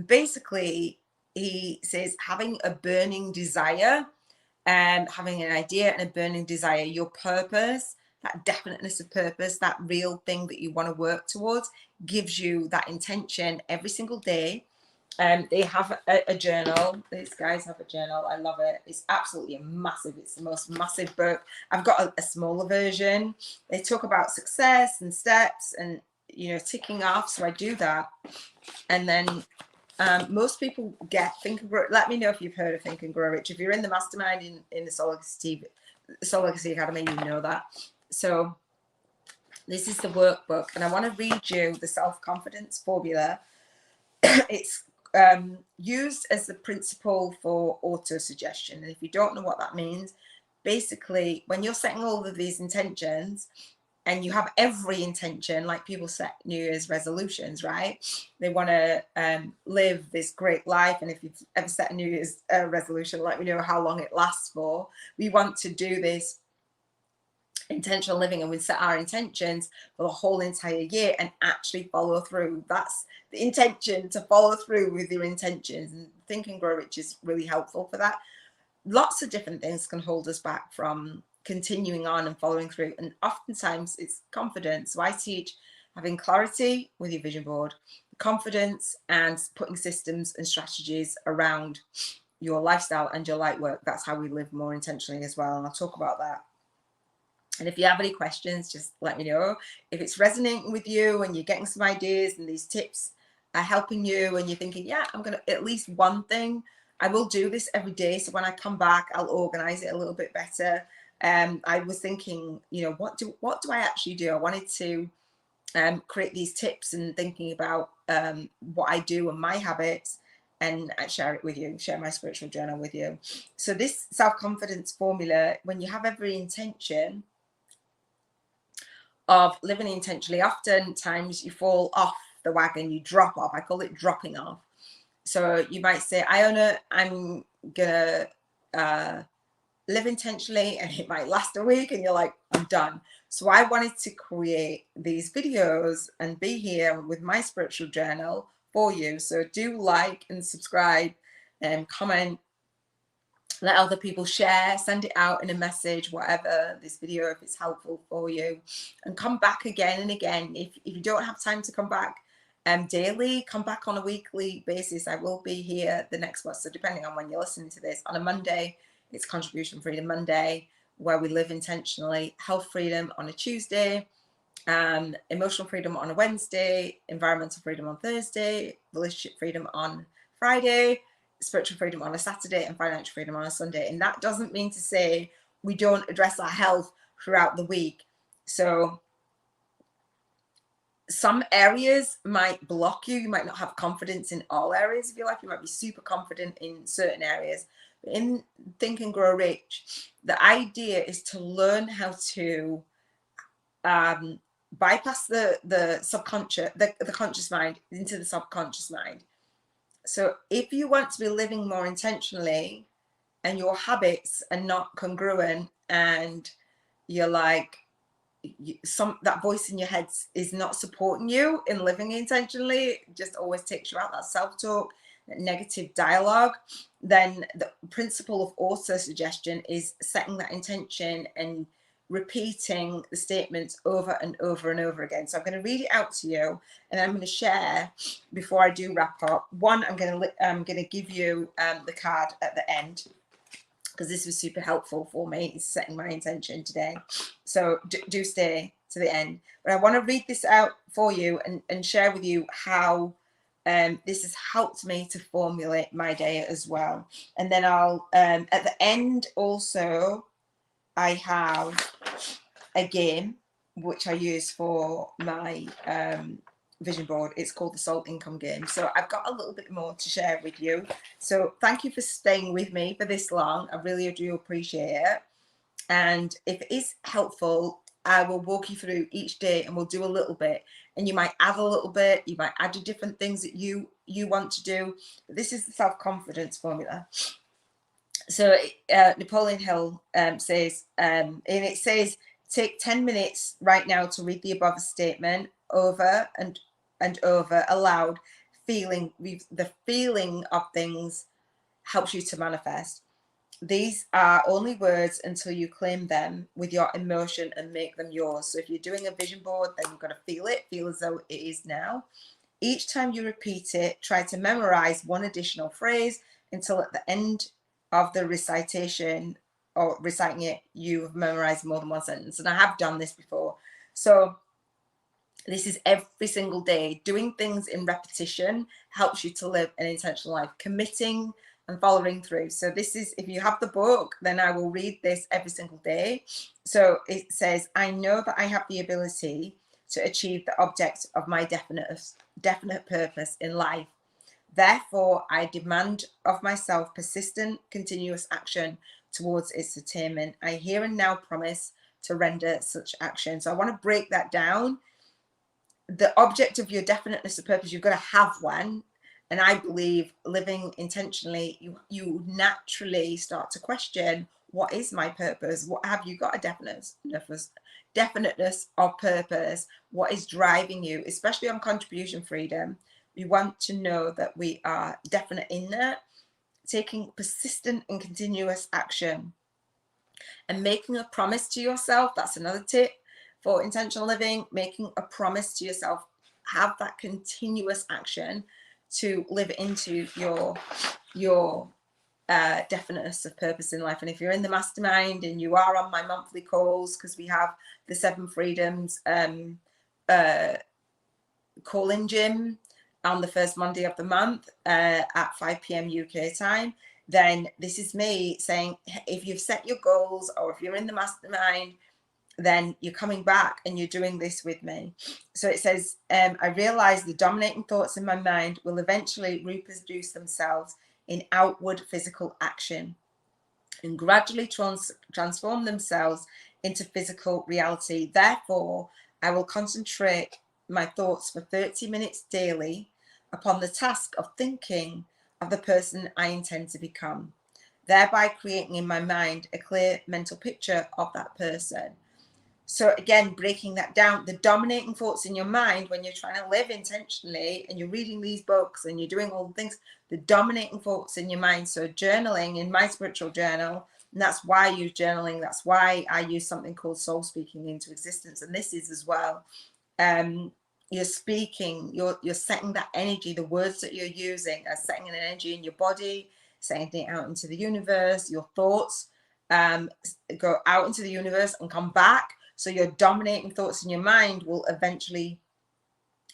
Basically, he says having a burning desire, having an idea and a burning desire, your purpose, that definiteness of purpose, that real thing that you want to work towards, gives you that intention every single day. They have a journal. These guys have a journal. I love it. It's absolutely massive. It's the most massive book. I've got a smaller version. They talk about success and steps and, ticking off. So I do that. And then most people get Think and Grow. Let me know if you've heard of Think and Grow Rich. If you're in the mastermind in the SoulLegacyTV, Soul Legacy Academy, you know that. So this is the workbook, and I want to read you the self-confidence formula. It's used as the principle for auto-suggestion. And if you don't know what that means, basically, when you're setting all of these intentions, and you have every intention, like people set New Year's resolutions, right? They want to live this great life. And if you've ever set a New Year's resolution, let me know how long it lasts for. We want to do this intentional living, and we set our intentions for the whole entire year and actually follow through. That's the intention, to follow through with your intentions. And Think and Grow Rich is really helpful for that. Lots of different things can hold us back from continuing on and following through, and oftentimes it's confidence. So I teach having clarity with your vision board, confidence, and putting systems and strategies around your lifestyle and your light work. That's how we live more intentionally as well, and I'll talk about that. And if you have any questions, just let me know. If it's resonating with you and you're getting some ideas and these tips are helping you, and you're thinking, yeah, I'm going to at least one thing, I will do this every day. So when I come back, I'll organize it a little bit better. I was thinking, what do I actually do? I wanted to create these tips, and thinking about what I do and my habits, and I share it with you, share my spiritual journal with you. So this self-confidence formula, when you have every intention of living intentionally, oftentimes you fall off the wagon, you drop off. I call it dropping off. So you might say, Iona, I'm gonna live intentionally, and it might last a week and you're like, I'm done. So I wanted to create these videos and be here with my spiritual journal for you. So do like and subscribe and comment, let other people share, send it out in a message, whatever, this video, if it's helpful for you, and come back again and again. If you don't have time to come back daily, come back on a weekly basis. I will be here the next one. So depending on when you're listening to this, on a Monday, it's Contribution Freedom Monday, where we live intentionally. Health freedom on a Tuesday, emotional freedom on a Wednesday, environmental freedom on Thursday, relationship freedom on Friday, spiritual freedom on a Saturday, and financial freedom on a Sunday. And that doesn't mean to say we don't address our health throughout the week. So some areas might block you. You might not have confidence in all areas of your life. You might be super confident in certain areas. But in Think and Grow Rich, the idea is to learn how to bypass the subconscious, the conscious mind into the subconscious mind. So if you want to be living more intentionally and your habits are not congruent and you're like, that voice in your head is not supporting you in living intentionally, it just always takes you out, that self-talk, that negative dialogue, then the principle of auto-suggestion is setting that intention and repeating the statements over and over and over again. So I'm going to read it out to you, and I'm going to share before I do wrap up. One, I'm going to give you the card at the end, because this was super helpful for me in setting my intention today. So do stay to the end. But I want to read this out for you and share with you how this has helped me to formulate my day as well. And then I'll, at the end also, I have a game which I use for my vision board. It's called the Soul Income Game. So I've got a little bit more to share with you. So thank you for staying with me for this long. I really do appreciate it. And if it is helpful, I will walk you through each day and we'll do a little bit. And you might add a little bit, you might add different things that you want to do. But this is the self-confidence formula. So Napoleon Hill says, and it says, take 10 minutes right now to read the above statement over and over aloud. The feeling of things helps you to manifest. These are only words until you claim them with your emotion and make them yours. So if you're doing a vision board, then you've got to feel it, feel as though it is now. Each time you repeat it, try to memorize one additional phrase until at the end of the recitation or reciting it, you have memorized more than one sentence. And I have done this before. So this is every single day. Doing things in repetition helps you to live an intentional life, committing and following through. So this is, if you have the book, then I will read this every single day. So it says, I know that I have the ability to achieve the object of my definite purpose in life. Therefore, I demand of myself persistent, continuous action towards its attainment. I here and now promise to render such action. So I want to break that down. The object of your definiteness of purpose, you've got to have one. And I believe living intentionally, you naturally start to question, what is my purpose? What have you got a definiteness of purpose? What is driving you, especially on contribution freedom? We want to know that we are definite in that, taking persistent and continuous action and making a promise to yourself. That's another tip for intentional living, making a promise to yourself. Have that continuous action to live into your definiteness of purpose in life. And if you're in the mastermind and you are on my monthly calls, because we have the 7 Freedoms call-in gym on the first Monday of the month at 5 p.m. UK time, then this is me saying, if you've set your goals or if you're in the mastermind, then you're coming back and you're doing this with me. So it says, I realize the dominating thoughts in my mind will eventually reproduce themselves in outward physical action and gradually transform themselves into physical reality. Therefore, I will concentrate my thoughts for 30 minutes daily upon the task of thinking of the person I intend to become, thereby creating in my mind a clear mental picture of that person. So again, breaking that down, the dominating thoughts in your mind when you're trying to live intentionally and you're reading these books and you're doing all the things, the dominating thoughts in your mind. So journaling, in my spiritual journal, and that's why I use journaling. That's why I use something called soul speaking into existence. And this is as well. You're speaking, you're setting that energy, the words that you're using are setting an energy in your body, sending it out into the universe. Your thoughts go out into the universe and come back. So your dominating thoughts in your mind will eventually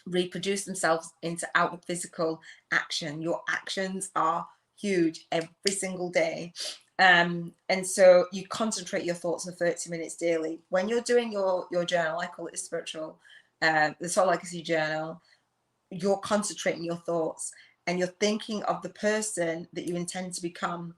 reproduce themselves into outward physical action. Your actions are huge every single day. And so you concentrate your thoughts for 30 minutes daily. When you're doing your journal, I call it the spiritual, the Soul Legacy journal, you're concentrating your thoughts and you're thinking of the person that you intend to become.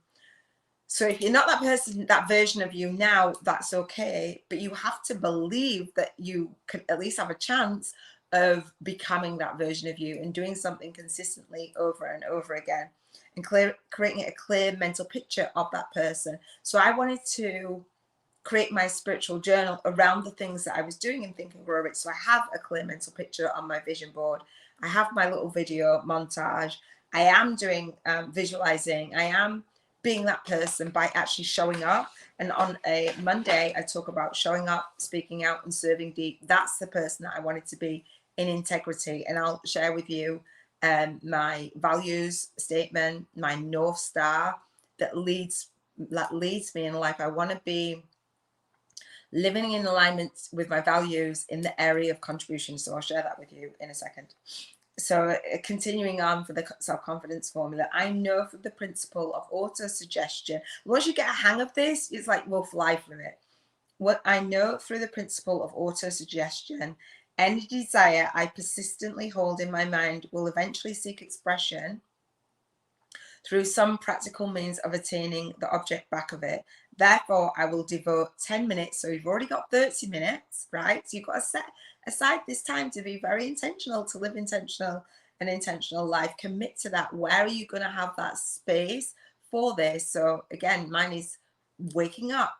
So if you're not that person, that version of you now, that's okay. But you have to believe that you can at least have a chance of becoming that version of you and doing something consistently over and over again, and creating a clear mental picture of that person. So I wanted to create my spiritual journal around the things that I was doing in Think and Grow Rich. So I have a clear mental picture on my vision board. I have my little video montage. I am doing visualizing. I am being that person by actually showing up. And on a Monday, I talk about showing up, speaking out, and serving deep. That's the person that I wanted to be in integrity. And I'll share with you my values statement, my North Star that leads me in life. I want to be living in alignment with my values in the area of contribution. So I'll share that with you in a second. So continuing on for the self-confidence formula, I know from the principle of auto-suggestion, once you get a hang of this, it's like we'll fly from it. What I know through the principle of auto-suggestion, any desire I persistently hold in my mind will eventually seek expression through some practical means of attaining the object back of it. Therefore, I will devote 10 minutes. So you've already got 30 minutes, right? So you've got to set aside this time to be very intentional, to live intentional, an intentional life. Commit to that. Where are you going to have that space for this? So again, mine is waking up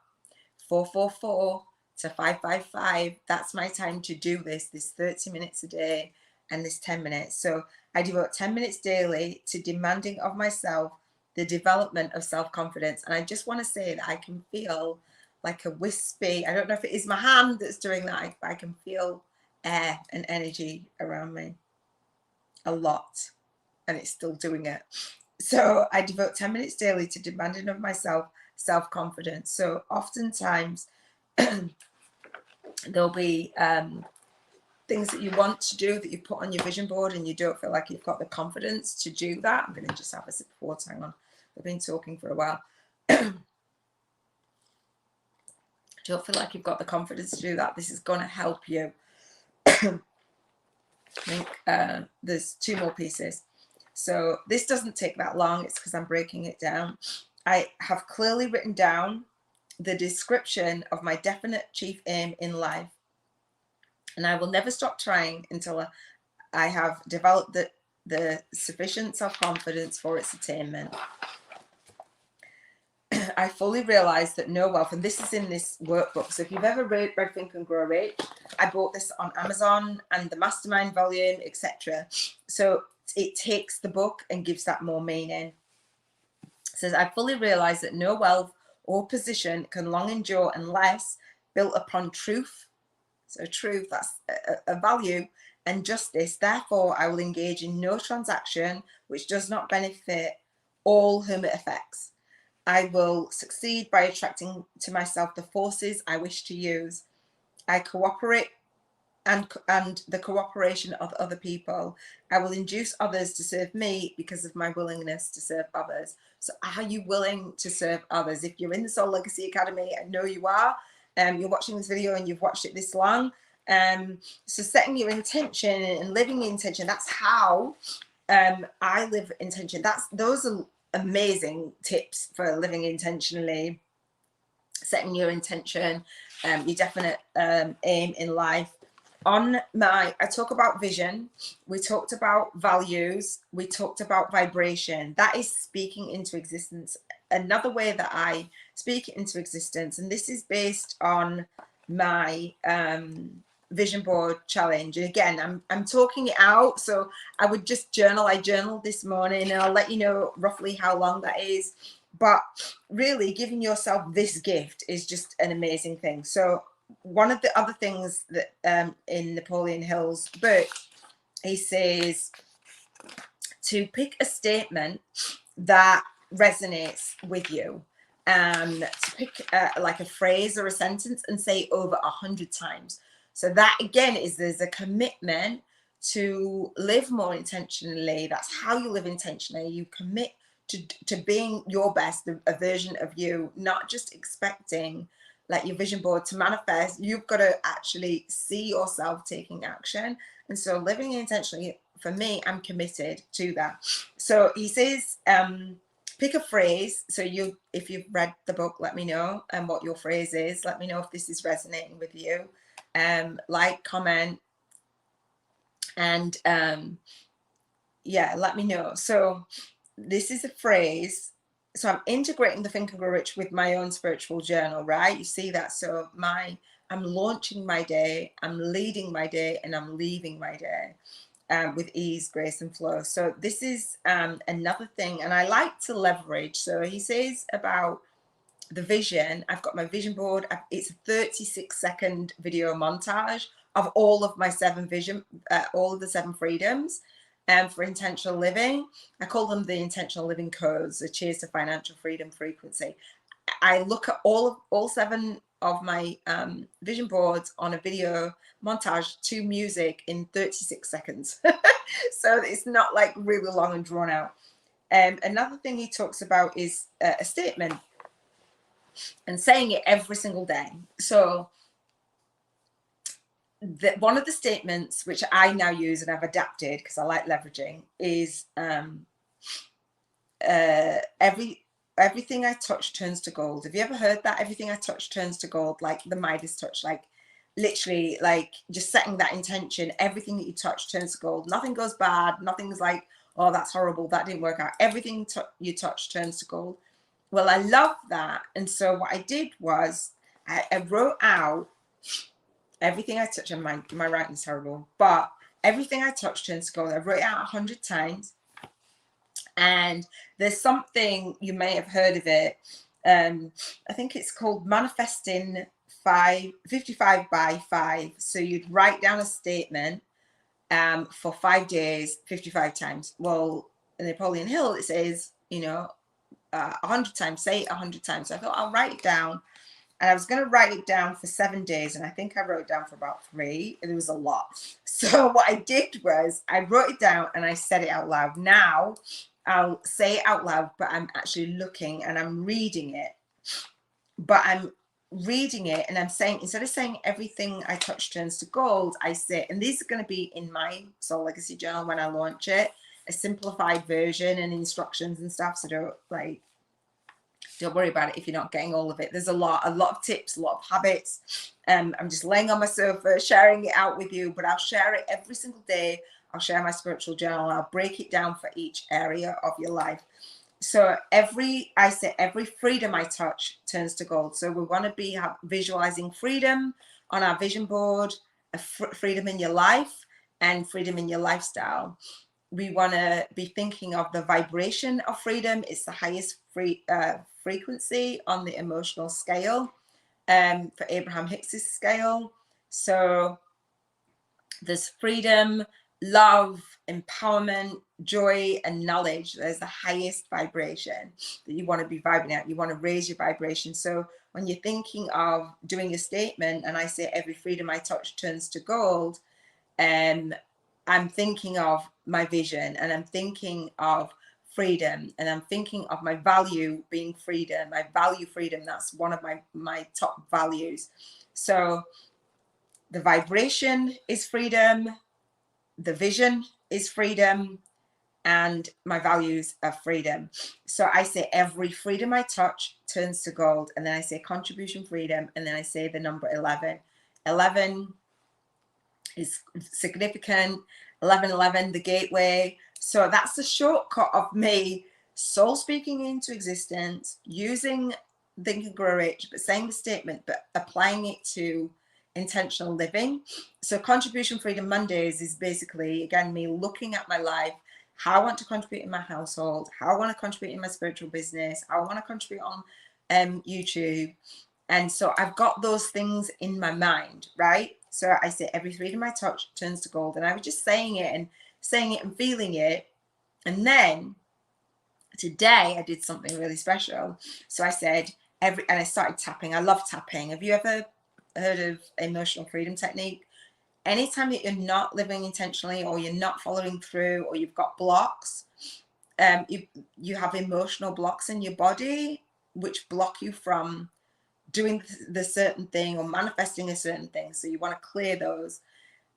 4:44 to 5:55. That's my time to do this 30 minutes a day and this 10 minutes. So I devote 10 minutes daily to demanding of myself the development of self-confidence. And I just want to say that I can feel like a wispy, I don't know if it is my hand that's doing that, but I can feel air and energy around me a lot, and it's still doing it. So I devote 10 minutes daily to demanding of myself self-confidence. So oftentimes there'll be things that you want to do that you put on your vision board and you don't feel like you've got the confidence to do that. I'm going to just have a sip of water. Hang on. I've been talking for a while. Don't feel like you've got the confidence to do that. This is going to help you. I think there's 2 more pieces. So this doesn't take that long. It's because I'm breaking it down. I have clearly written down the description of my definite chief aim in life. And I will never stop trying until I have developed the sufficient self-confidence for its attainment. I fully realize that no wealth, and this is in this workbook. So if you've ever read Think and Grow Rich, I bought this on Amazon and the Mastermind volume, etc. So it takes the book and gives that more meaning. It says, I fully realize that no wealth or position can long endure unless built upon truth. So truth, that's a value, and justice. Therefore, I will engage in no transaction which does not benefit all whom it affects. I will succeed by attracting to myself the forces I wish to use. I cooperate and the cooperation of other people. I will induce others to serve me because of my willingness to serve others. So are you willing to serve others? If you're in the Soul Legacy Academy, I know you are. You're watching this video and you've watched it this long. So setting your intention and living the intention, that's how I live intention. Those are amazing tips for living intentionally, setting your intention, your definite aim in life. I talk about vision, we talked about values, we talked about vibration. That is speaking into existence. Another way that I speak into existence, and this is based on my vision board challenge. And again, I'm talking it out, so I would just journal. I journaled this morning, and I'll let you know roughly how long that is. But really, giving yourself this gift is just an amazing thing. So one of the other things that in Napoleon Hill's book, he says to pick a statement that resonates with you, to pick like a phrase or a sentence and say over 100 times. So that again there's a commitment to live more intentionally. That's how you live intentionally. You commit to being your best, a version of you, not just expecting like your vision board to manifest. You've got to actually see yourself taking action. And so living intentionally, for me, I'm committed to that. So he says, pick a phrase. So if you've read the book, let me know what your phrase is. Let me know if this is resonating with you. Like, comment, and yeah, let me know. So this is a phrase. So I'm integrating the Think and Grow Rich with my own spiritual journal, right? You see that? So I'm launching my day, I'm leading my day, and I'm leaving my day with ease, grace, and flow. So this is another thing, and I like to leverage. So he says about the vision. I've got my vision board. It's a 36-second video montage of all of my all of the 7 freedoms for intentional living. I call them the intentional living codes, the cheers to financial freedom frequency. I look at all 7 of my vision boards on a video montage to music in 36 seconds. So it's not like really long and drawn out. Another thing he talks about is a statement, and saying it every single day. So one of the statements which I now use and I've adapted because I like leveraging is everything I touch turns to gold. Have you ever heard that? Everything I touch turns to gold, like the Midas touch, like literally, like just setting that intention. Everything that you touch turns to gold. Nothing goes bad. Nothing's like, oh, that's horrible, that didn't work out. Everything you touch turns to gold. Well, I love that. And so what I did was I wrote out everything I touch, and my writing's terrible, but everything I touch turns to gold. I wrote it out 100 times. And there's something, you may have heard of it. I think it's called manifesting 55 by 5. So you'd write down a statement for 5 days, 55 times. Well, in Napoleon Hill, it says, 100 times, say it 100 times. So I thought I'll write it down, and I was going to write it down for 7 days, and I think I wrote it down for about 3. It was a lot. So what I did was I wrote it down and I said it out loud. Now I'll say it out loud, but I'm actually looking and I'm reading it. But I'm reading it and I'm saying, instead of saying everything I touch turns to gold, I say, and these are going to be in my Soul Legacy journal when I launch it, a simplified version and instructions and stuff. So don't worry about it if you're not getting all of it. There's a lot of tips, a lot of habits. I'm just laying on my sofa, sharing it out with you, but I'll share it every single day. I'll share my spiritual journal. I'll break it down for each area of your life. So I say every freedom I touch turns to gold. So we want to be visualizing freedom on our vision board, freedom in your life and freedom in your lifestyle. We want to be thinking of the vibration of freedom. It's the highest frequency on the emotional scale, for Abraham Hicks's scale. So there's freedom, love, empowerment, joy, and knowledge. There's the highest vibration that you want to be vibrating at. You want to raise your vibration. So when you're thinking of doing a statement, and I say every freedom I touch turns to gold, I'm thinking of my vision, and I'm thinking of freedom, and I'm thinking of my value being freedom. I value freedom. That's one of my top values. So the vibration is freedom, the vision is freedom, and my values are freedom. So I say every freedom I touch turns to gold, and then I say contribution freedom, and then I say the number 11. 11 is significant. 1111, the gateway. So that's the shortcut of me soul speaking into existence, using Think and Grow Rich, but saying the statement, but applying it to intentional living. So contribution freedom Mondays is basically, again, me looking at my life, how I want to contribute in my household, how I want to contribute in my spiritual business, how I want to contribute on YouTube. And so I've got those things in my mind, right? So I say every freedom I touch turns to gold. And I was just saying it and feeling it. And then today I did something really special. So I said and I started tapping. I love tapping. Have you ever heard of emotional freedom technique? Anytime that you're not living intentionally, or you're not following through, or you've got blocks, you have emotional blocks in your body which block you from doing the certain thing or manifesting a certain thing. So you want to clear those.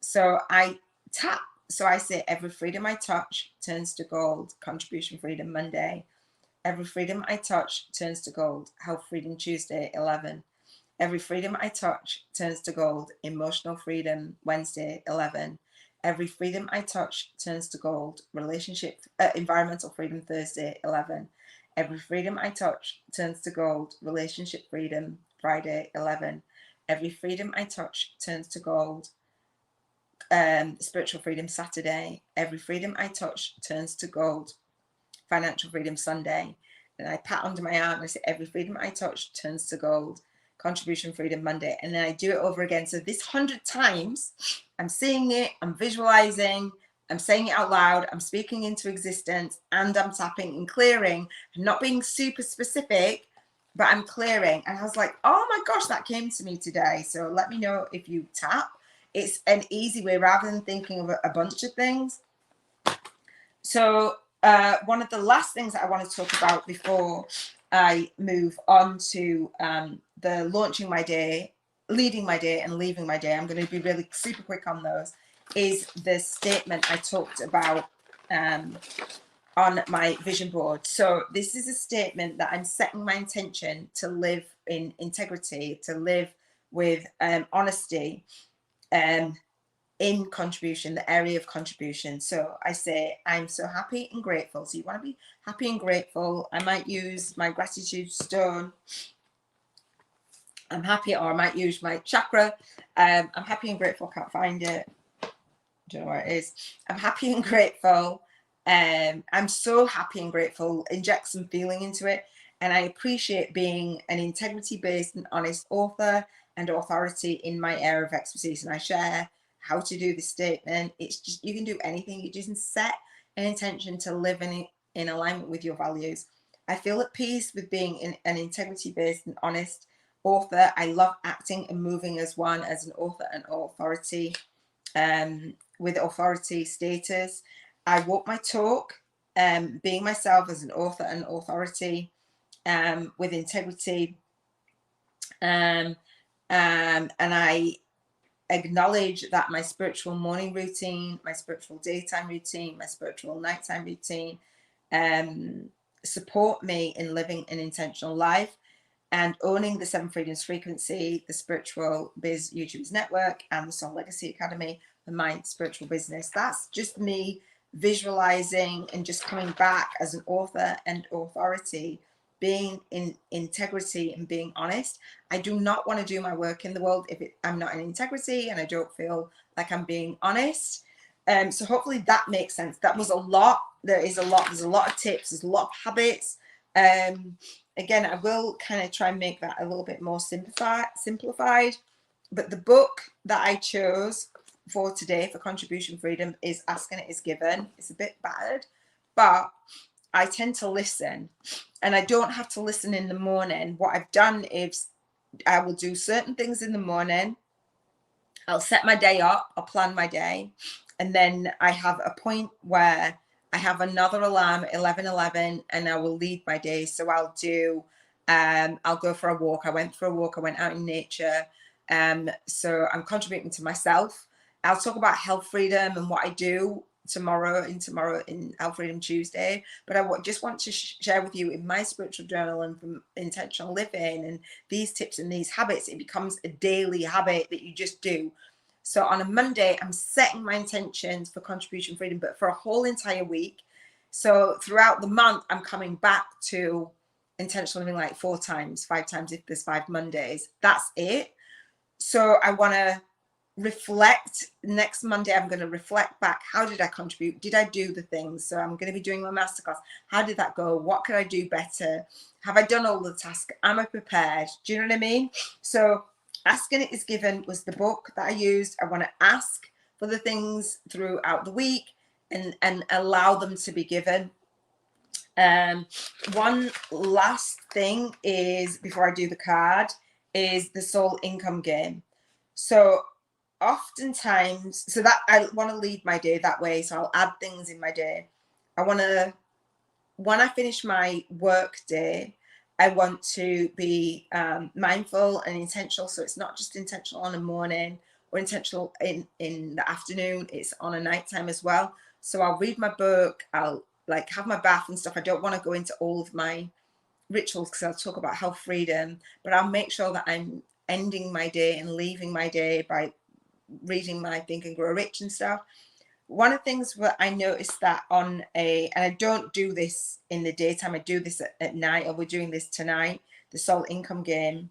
So I tap. So I say, every freedom I touch turns to gold. Contribution Freedom Monday. Every freedom I touch turns to gold. Health Freedom Tuesday, 11. Every freedom I touch turns to gold. Emotional Freedom Wednesday, 11. Every freedom I touch turns to gold. Environmental Freedom Thursday, 11. Every freedom I touch turns to gold. Relationship Freedom Friday, 11. Every freedom I touch turns to gold. Spiritual Freedom Saturday. Every freedom I touch turns to gold. Financial Freedom Sunday. And I pat under my arm and I say, every freedom I touch turns to gold. Contribution Freedom Monday. And then I do it over again. So this 100 times, I'm seeing it, I'm visualizing, I'm saying it out loud, I'm speaking into existence, and I'm tapping and clearing. I'm not being super specific, but I'm clearing. And I was like, oh my gosh, that came to me today. So let me know if you tap. It's an easy way rather than thinking of a bunch of things. So one of the last things that I want to talk about before I move on to the launching my day, leading my day, and leaving my day, I'm going to be really super quick on those, is the statement I talked about on my vision board. So this is a statement that I'm setting my intention to live in integrity, to live with honesty, in contribution, the area of contribution. So I say, I'm so happy and grateful. So you want to be happy and grateful. I might use my gratitude stone. I'm happy, or I might use my chakra. I'm happy and grateful. Can't find it. Don't know where it is. I'm happy and grateful. I'm so happy and grateful. Inject some feeling into it. And I appreciate being an integrity-based and honest author and authority in my area of expertise. And I share how to do this statement. It's just, you can do anything. You just set an intention to live in alignment with your values. I feel at peace with being an integrity-based and honest author. I love acting and moving as one, as an author and authority, with authority status. I walk my talk, being myself as an author and authority, with integrity, and I acknowledge that my spiritual morning routine, my spiritual daytime routine, my spiritual nighttime routine support me in living an intentional life and owning the Seven Freedoms Frequency, the Spiritual Biz YouTubers Network, and the Soul Legacy Academy for my spiritual business. That's just me visualizing and just coming back as an author and authority, being in integrity and being honest. I do not want to do my work in the world if I'm not in integrity and I don't feel like I'm being honest. So hopefully that makes sense. That was a lot. There's a lot of tips, there's a lot of habits. Again, I will kind of try and make that a little bit more simplified. But the book that I chose for today for Contribution Freedom is Ask and It Is Given. It's a bit battered, but I tend to listen, and I don't have to listen in the morning. What I've done is I will do certain things in the morning. I'll set my day up, I'll plan my day, and then I have a point where I have another alarm at 11:11, and I will lead my day. So I'll do, I'll go for a walk. I went for a walk. I went out in nature. So I'm contributing to myself. I'll talk about health freedom and what I do tomorrow in Health Freedom Tuesday. But I just want to share with you in my spiritual journal and from intentional living and these tips and these habits, it becomes a daily habit that you just do. So on a Monday, I'm setting my intentions for Contribution Freedom, but for a whole entire week. So throughout the month, I'm coming back to intentional living like 4 times, 5 times if there's 5 Mondays. That's it. So I want to reflect. Next Monday, I'm going to reflect back. How did I contribute? Did I do the things? So I'm going to be doing my masterclass. How did that go? What could I do better? Have I done all the tasks? Am I prepared? Do you know what I mean? So Ask and It Is Given was the book that I used. I want to ask for the things throughout the week and allow them to be given. One last thing is, before I do the card, is the soul income game. So oftentimes, so that I want to lead my day that way. So I'll add things in my day. I want to when I finish my work day, I want to be mindful and intentional. So it's not just intentional on a morning or intentional in the afternoon, it's on a nighttime as well. So I'll read my book, I'll like have my bath and stuff. I don't want to go into all of my rituals because I'll talk about health freedom, but I'll make sure that I'm ending my day and leaving my day by reading my Think and Grow Rich and stuff. One of the things where I noticed that and I don't do this in the daytime, I do this at night, or we're doing this tonight, the Soul Income Game.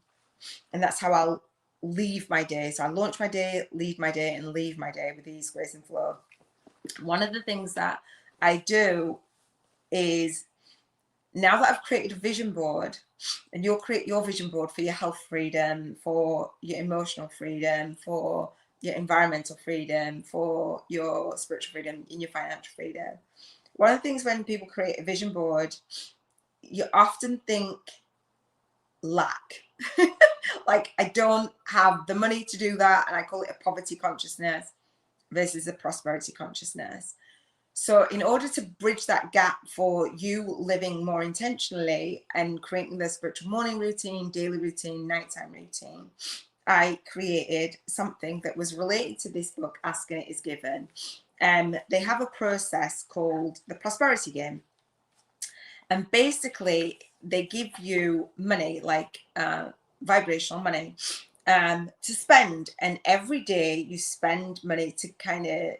And that's how I'll leave my day. So I launch my day, lead my day, and leave my day with ease, grace, and flow. One of the things that I do is, now that I've created a vision board, and you'll create your vision board for your health freedom, for your emotional freedom, for your environmental freedom, for your spiritual freedom, and your financial freedom. One of the things when people create a vision board, you often think lack. Like, I don't have the money to do that, and I call it a poverty consciousness versus a prosperity consciousness. So in order to bridge that gap for you living more intentionally and creating the spiritual morning routine, daily routine, nighttime routine, I created something that was related to this book, Asking It Is Given. They have a process called the Prosperity Game. And basically, they give you money, like vibrational money, to spend. And every day you spend money to kind of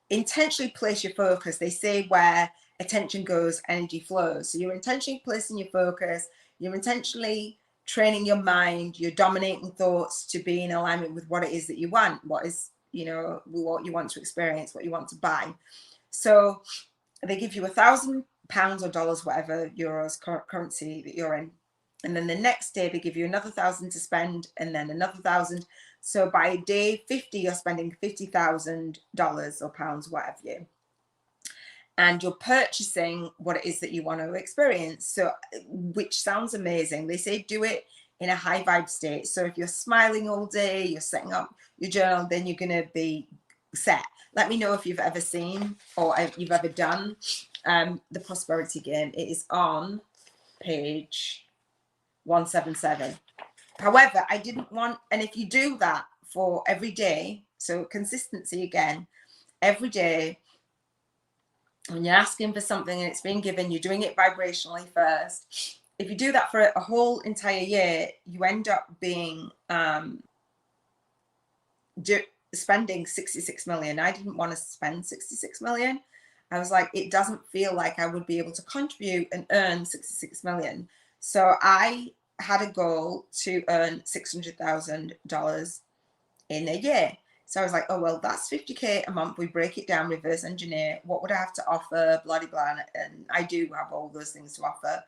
intentionally place your focus. They say where attention goes, energy flows. So you're intentionally placing your focus, you're intentionally training your mind, you're dominating thoughts to be in alignment with what it is that you want, what is, you know, what you want to experience, what you want to buy. So they give you £1,000 or dollars, whatever euros currency that you're in. And then the next day they give you another 1,000 to spend, and then another 1,000. So by day 50, you're spending $50,000 or pounds, whatever you. And you're purchasing what it is that you want to experience. So, which sounds amazing. They say do it in a high vibe state. So if you're smiling all day, you're setting up your journal, then you're going to be set. Let me know if you've ever seen or if you've ever done the Prosperity Game. It is on page 177. However, I didn't want, and if you do that for every day, so consistency again, every day, when you're asking for something and it's being given, you're doing it vibrationally first. If you do that for a whole entire year, you end up being spending 66 million. I didn't want to spend 66 million. I was like, it doesn't feel like I would be able to contribute and earn 66 million. So I had a goal to earn $600,000 in a year. So I was like, oh, well, that's 50K a month. We break it down, reverse engineer. What would I have to offer? Blah, blah, blah. And I do have all those things to offer.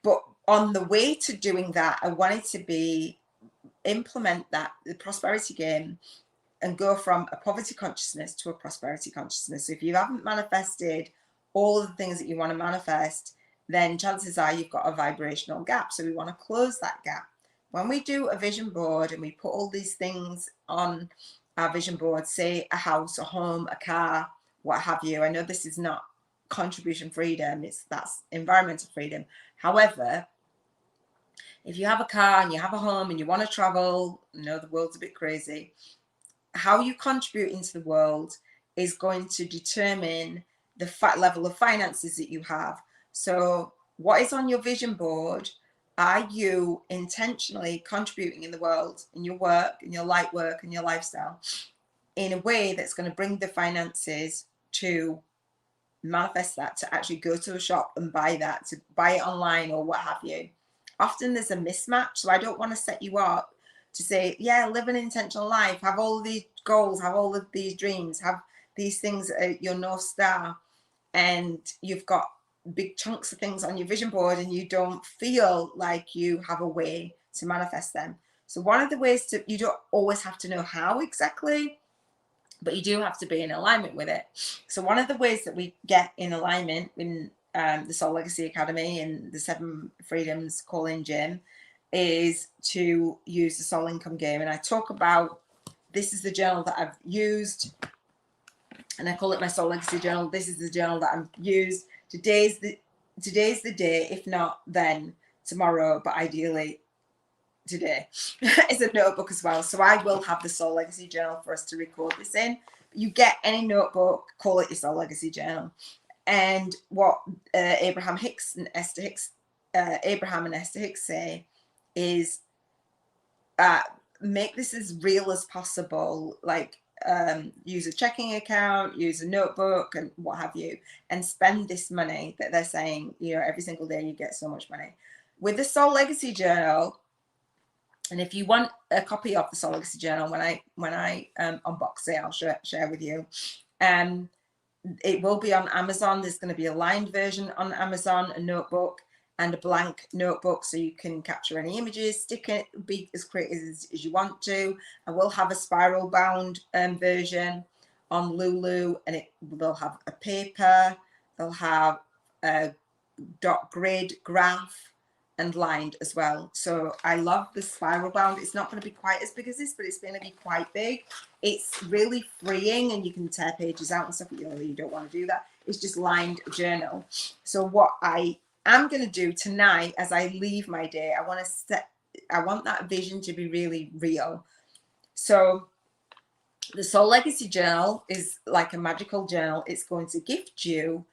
But on the way to doing that, I wanted to implement that, the Prosperity Game, and go from a poverty consciousness to a prosperity consciousness. So if you haven't manifested all the things that you want to manifest, then chances are you've got a vibrational gap. So we want to close that gap. When we do a vision board and we put all these things on our vision board, say a house, a home, a car, what have you. I know this is not contribution freedom, that's environmental freedom. However, if you have a car and you have a home and you want to travel, you know, the world's a bit crazy, how you contribute into the world is going to determine the level of finances that you have. So what is on your vision board? Are you intentionally contributing in the world, in your work, in your light work, and your lifestyle, in a way that's going to bring the finances to manifest that, to actually go to a shop and buy that, to buy it online or what have you? Often there's a mismatch. So I don't want to set you up to say, yeah, live an intentional life, have all of these goals, have all of these dreams, have these things at your North Star, and you've got big chunks of things on your vision board and you don't feel like you have a way to manifest them. So one of the ways you don't always have to know how exactly, but you do have to be in alignment with it. So one of the ways that we get in alignment in the Soul Legacy Academy and the 7 Freedoms Call-In Gym is to use the Soul Income Game. And I talk about, this is the journal that I've used. and I call it my Soul Legacy Journal. This is the journal that I'm used. Today's the day. If not, then tomorrow, but ideally today. It's a notebook as well. So I will have the Soul Legacy Journal for us to record this in. You get any notebook, call it your Soul Legacy Journal. And what Abraham and Esther Hicks say is make this as real as possible. Like use a checking account, use a notebook, and what have you, and spend this money that they're saying, you know, every single day you get so much money. With the Soul Legacy Journal, and if you want a copy of the Soul Legacy Journal, when I unbox it, I'll share with you. It will be on Amazon. There's going to be a lined version on Amazon, a notebook and a blank notebook, so you can capture any images, stick it, be as creative as you want to. I will have a spiral bound version on Lulu, and they'll have a paper, they'll have a dot grid graph, and lined as well. So I love the spiral bound. It's not going to be quite as big as this, but it's going to be quite big. It's really freeing, and you can tear pages out and stuff. You know, you don't want to do that. It's just lined journal. So what I am going to do tonight, as I leave my day, I want that vision to be really real. So the Soul Legacy Journal is like a magical journal. It's going to gift you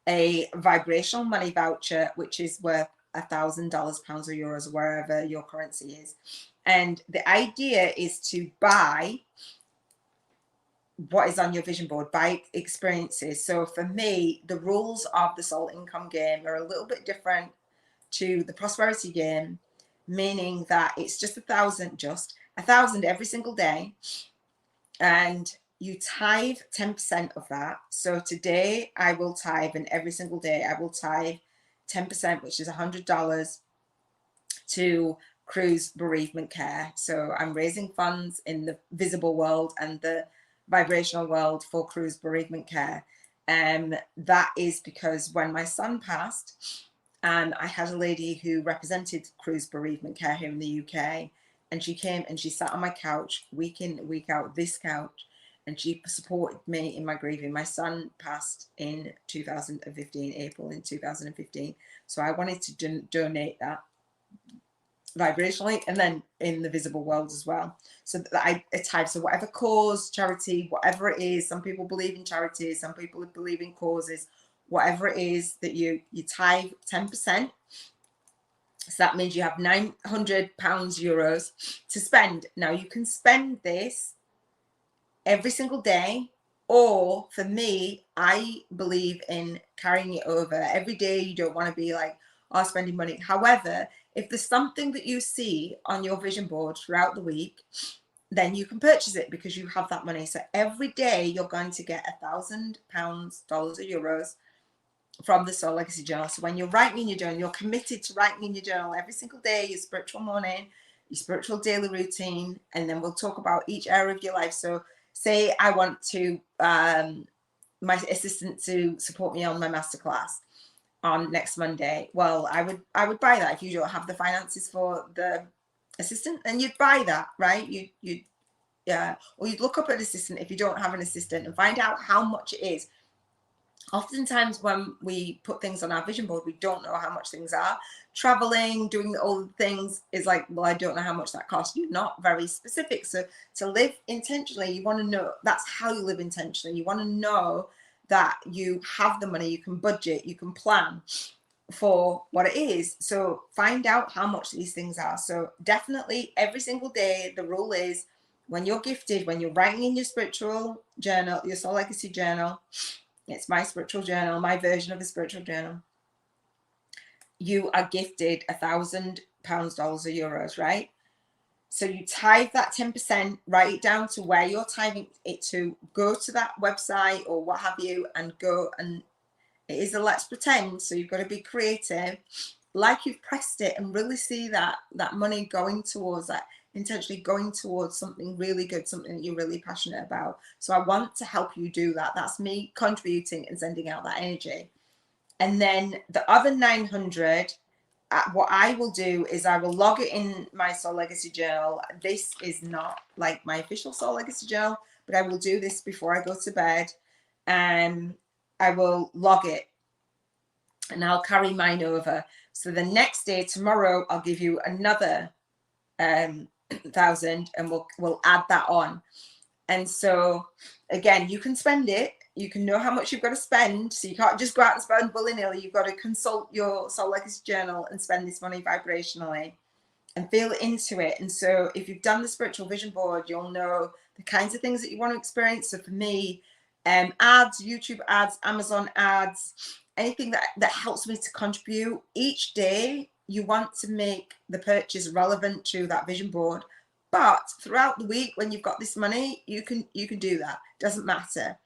a vibrational money voucher, which is worth $1,000, pounds or euros, or wherever your currency is. And the idea is to buy what is on your vision board, buy experiences. So for me, the rules of the soul income game are a little bit different to the prosperity game, meaning that it's just $1,000 every single day, and you tithe 10% of that. So today I will tithe, and every single day I will tithe 10%, which is $100, to Cruise Bereavement Care. So I'm raising funds in the visible world and the vibrational world for Cruise Bereavement Care. That is because when my son passed, and I had a lady who represented Cruise Bereavement Care here in the UK, and she came and she sat on my couch week in, week out, this couch, and she supported me in my grieving. My son passed in 2015, April in 2015. So I wanted to donate that vibrationally and then in the visible world as well. So that I type, so whatever cause, charity, whatever it is, some people believe in charities, some people believe in causes, whatever it is that you tithe 10%. So that means you have £900, euros to spend. Now you can spend this every single day, or for me, I believe in carrying it over every day. You don't want to be like, oh, spending money. However, if there's something that you see on your vision board throughout the week, then you can purchase it because you have that money. So every day you're going to get £1,000, dollars or euros from the Soul Legacy Journal. So when you're writing in your journal, you're committed to writing in your journal every single day, your spiritual morning, your spiritual daily routine, and then we'll talk about each area of your life. So say I want to my assistant to support me on my masterclass on next Monday. Well, I would buy that. If you don't have the finances for the assistant, then you'd buy that, right? You'd or you'd look up an assistant if you don't have an assistant and find out how much it is. Oftentimes when we put things on our vision board, we don't know how much things are. Traveling, doing all the things is like, well, I don't know how much that costs. You're not very specific. So to live intentionally, you want to know, that's how you live intentionally. You want to know that you have the money, you can budget, you can plan for what it is. So find out how much these things are. So definitely every single day, the rule is when you're gifted, when you're writing in your spiritual journal, your Soul Legacy Journal, it's my spiritual journal, my version of a spiritual journal, you are gifted £1,000, dollars or euros, right? So you tithe that 10%, write it down to where you're tithing it to, go to that website or what have you, and go, and it is a let's pretend. So you've got to be creative, like you've pressed it, and really see that money going towards that, intentionally going towards something really good, something that you're really passionate about. So I want to help you do that. That's me contributing and sending out that energy. And then the other 900, what I will do is I will log it in my Soul Legacy Journal. This is not like my official Soul Legacy Journal, but I will do this before I go to bed. I will log it and I'll carry mine over. So the next day, tomorrow, I'll give you another 1,000 and we'll add that on. And so again, you can spend it. You can know how much you've got to spend. So you can't just go out and spend willy-nilly. You've got to consult your Soul Legacy journal and spend this money vibrationally and feel into it. And so if you've done the spiritual vision board, you'll know the kinds of things that you want to experience. So for me, ads, YouTube ads, Amazon ads, anything that helps me to contribute each day. You want to make the purchase relevant to that vision board. But throughout the week, when you've got this money, you can do that. Doesn't matter.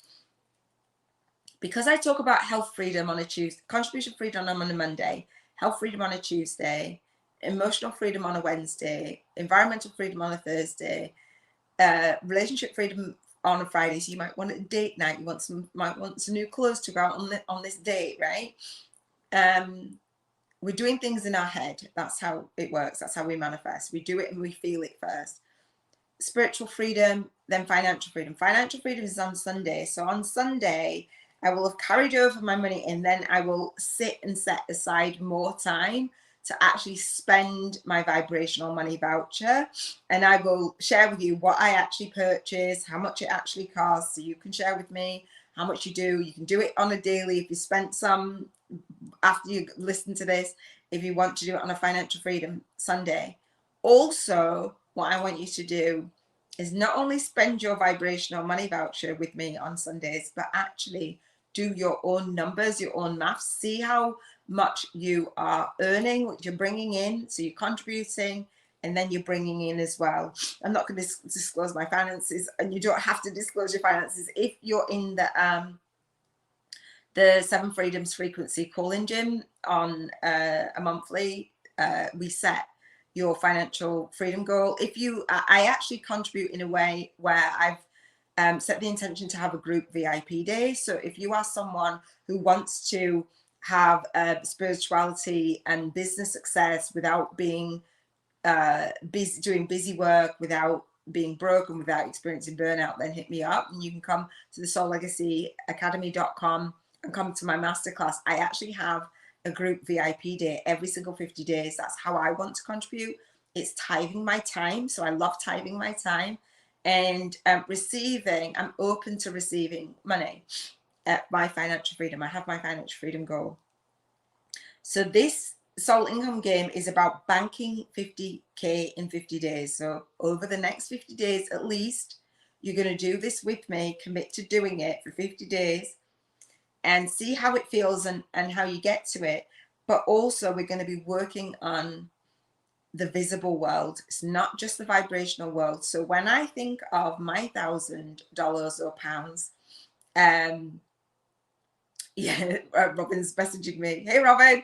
Because I talk about health freedom on a Tuesday, contribution freedom on a Monday, health freedom on a Tuesday, emotional freedom on a Wednesday, environmental freedom on a Thursday, relationship freedom on a Friday. So you might want a date night. You might want some new clothes to go out on this date, right? We're doing things in our head. That's how it works. That's how we manifest. We do it and we feel it first. Spiritual freedom, then financial freedom. Financial freedom is on Sunday. So on Sunday, I will have carried over my money and then I will sit and set aside more time to actually spend my vibrational money voucher. And I will share with you what I actually purchase, how much it actually costs. So you can share with me how much you do. You can do it on a daily if you spent some after you listen to this, if you want to do it on a financial freedom Sunday. Also, what I want you to do is not only spend your vibrational money voucher with me on Sundays, but actually do your own numbers, your own maths, see how much you are earning, what you're bringing in. So you're contributing and then you're bringing in as well. I'm not going to disclose my finances, and you don't have to disclose your finances if you're in the Seven Freedoms frequency calling gym on a monthly. We set your financial freedom goal. I actually contribute in a way where I've set the intention to have a group VIP day. So if you are someone who wants to have spirituality and business success without being busy, doing busy work, without being broken, without experiencing burnout, then hit me up and you can come to the SoulLegacyAcademy.com and come to my masterclass. I actually have a group VIP day every single 50 days. That's how I want to contribute. It's tithing my time. So I love tithing my time and receiving. I'm open to receiving money at my financial freedom. I have my financial freedom goal. So this soul income game is about banking 50K in 50 days. So over the next 50 days, at least, you're going to do this with me, commit to doing it for 50 days and see how it feels and how you get to it. But also we're going to be working on the visible world. It's not just the vibrational world. So when I think of my $1,000 or pounds, yeah, Robin's messaging me. Hey, Robin.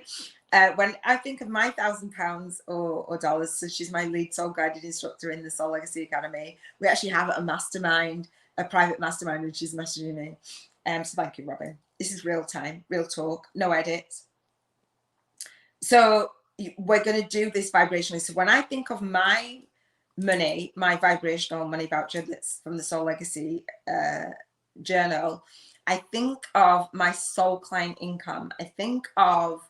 When I think of my £1,000 or dollars, so she's my lead soul guided instructor in the Soul Legacy Academy. We actually have a mastermind, a private mastermind, and she's messaging me. So thank you, Robin. This is real time, real talk, no edits. So we're going to do this vibrationally. So when I think of my money, my vibrational money voucher that's from the Soul Legacy journal, I think of my soul client income. I think of,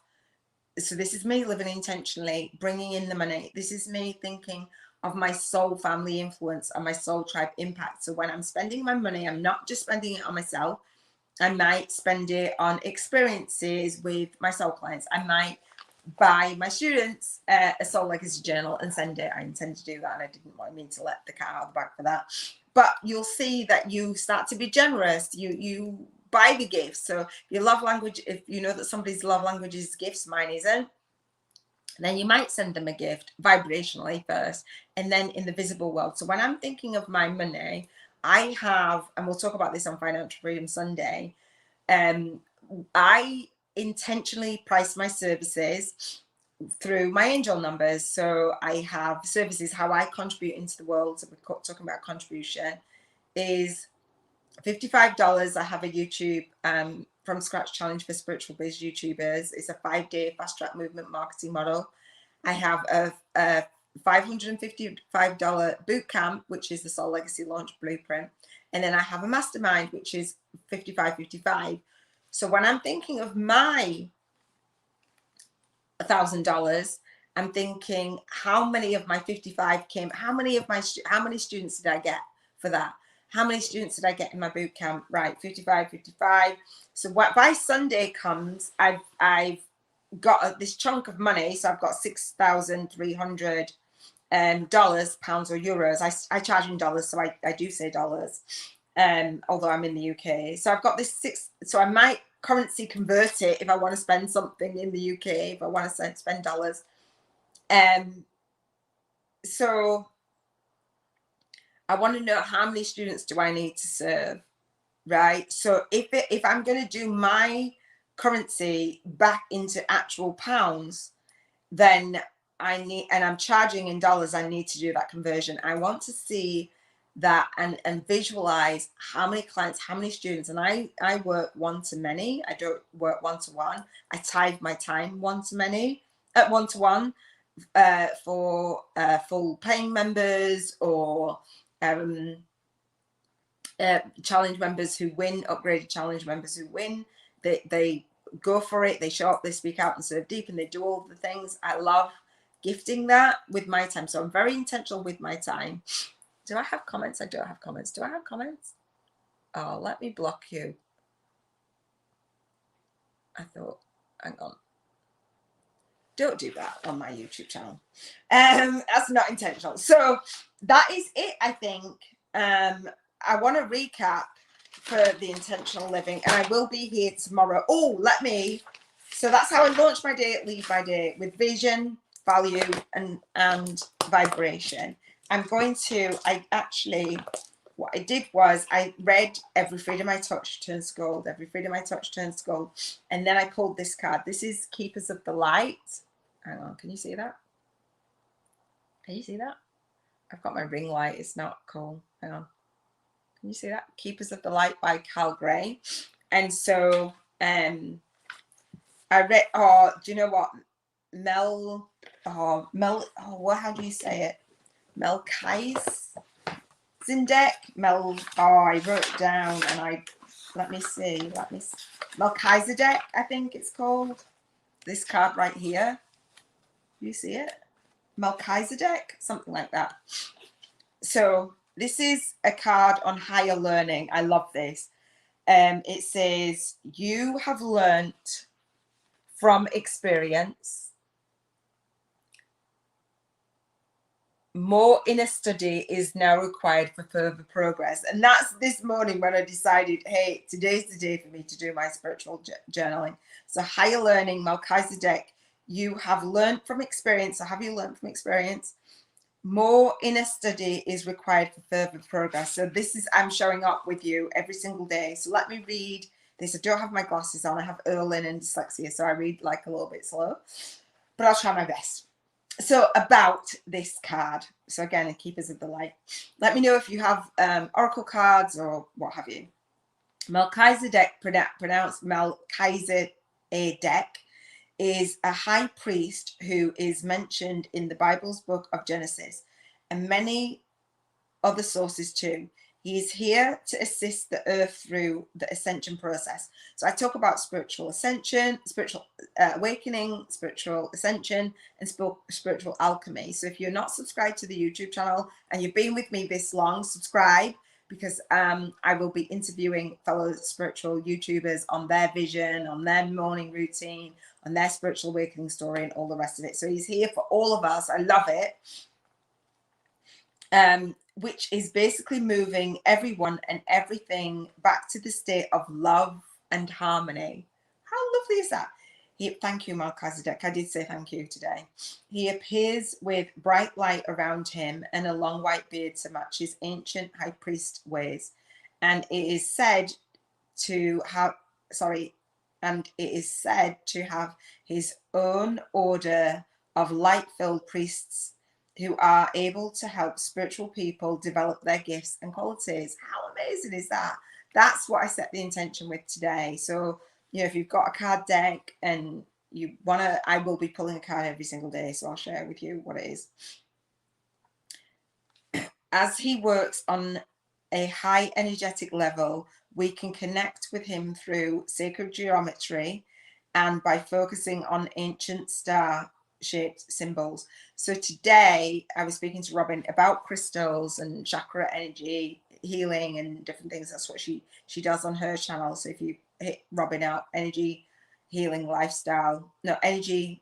so this is me living intentionally, bringing in the money. This is me thinking of my soul family influence and my soul tribe impact. So when I'm spending my money, I'm not just spending it on myself. I might spend it on experiences with my soul clients. I might buy my students a Soul Legacy journal and send it. I intend to do that, and I didn't mean to let the cat out of the bag for that. But you'll see that you start to be generous. You buy the gifts. So if your love language, if you know that somebody's love language is gifts, mine isn't, then you might send them a gift vibrationally first, and then in the visible world. So when I'm thinking of my money, I have, and we'll talk about this on Financial Freedom Sunday, I intentionally price my services through my angel numbers. So I have services, how I contribute into the world. So we're talking about contribution is $55. I have a YouTube from scratch challenge for spiritual biz YouTubers. It's a 5-day fast track movement marketing model. I have a $555 boot camp, which is the Soul Legacy launch blueprint. And then I have a mastermind, which is $55.55. So when I'm thinking of my $1,000, I'm thinking how many of my 55 came, how many students did I get for that? How many students did I get in my boot camp? Right, 55. So what by Sunday comes, I've got this chunk of money. So I've got $6,300 dollars, pounds or euros. I charge in dollars, so I do say dollars, although I'm in the UK. So I've got this so I might currency convert it if I want to spend something in the UK, if I want to spend dollars. So I want to know how many students do I need to serve, right? So if I'm going to do my currency back into actual pounds, then I need, and I'm charging in dollars, I need to do that conversion. I want to see that and visualize how many clients, how many students. And I work one-to-many. I don't work one-to-one. I tithe my time one-to-many, one-to-one, for full paying members or challenge members who win, upgraded challenge members who win. They go for it, they show up, they speak out and serve deep, and they do all the things. I love gifting that with my time. So I'm very intentional with my time. Do I have comments? I don't have comments. Do I have comments? Oh, let me block you. I thought, hang on. Don't do that on my YouTube channel. That's not intentional. So that is it, I think. I want to recap for the intentional living, and I will be here tomorrow. Oh, so that's how I launch my day, lead my day, with vision, value, and vibration. What I did was I read Every Freedom I Touch Turns Gold, Every Freedom I Touch Turns Gold. And then I pulled this card. This is Keepers of the Light. Hang on, can you see that? Can you see that? I've got my ring light. It's not cool. Hang on. Can you see that? Keepers of the Light by Cal Gray. And so I read, do you know what? How do you say it? Melchizedek. I wrote it down and let me see. Melchizedek, I think it's called. This card right here. You see it? Melchizedek, something like that. So this is a card on higher learning. I love this. It says, you have learnt from experience. More inner study is now required for further progress. And that's this morning when I decided, hey, today's the day for me to do my spiritual journaling. So higher learning, Melchizedek, you have learned from experience. So have you learned from experience? More inner study is required for further progress. So this is, I'm showing up with you every single day. So let me read this. I don't have my glasses on. I have Erlin and dyslexia, so I read like a little bit slow, but I'll try my best. So about this card. So again, Keepers of the Light. Let me know if you have oracle cards or what have you. Melchizedek, pronounced Melchizedek, is a high priest who is mentioned in the Bible's book of Genesis and many other sources too. He is here to assist the earth through the ascension process. So I talk about spiritual ascension, spiritual awakening, spiritual ascension, and spiritual alchemy. So if you're not subscribed to the YouTube channel and you've been with me this long, subscribe, because I will be interviewing fellow spiritual YouTubers on their vision, on their morning routine, on their spiritual awakening story, and all the rest of it. So he's here for all of us. I love it. Which is basically moving everyone and everything back to the state of love and harmony. How lovely is that? Thank you, Melchizedek. I did say thank you today. He appears with bright light around him and a long white beard to match his ancient high priest ways. And it is said to have, his own order of light-filled priests who are able to help spiritual people develop their gifts and qualities. How amazing is that? That's what I set the intention with today. So, if you've got a card deck and you want to, I will be pulling a card every single day. So I'll share with you what it is. as he works on a high energetic level, we can connect with him through sacred geometry and by focusing on ancient star-shaped symbols. So today I was speaking to Robin about crystals and chakra energy healing and different things. That's what she does on her channel. So if you hit Robin out, energy healing lifestyle, no, energy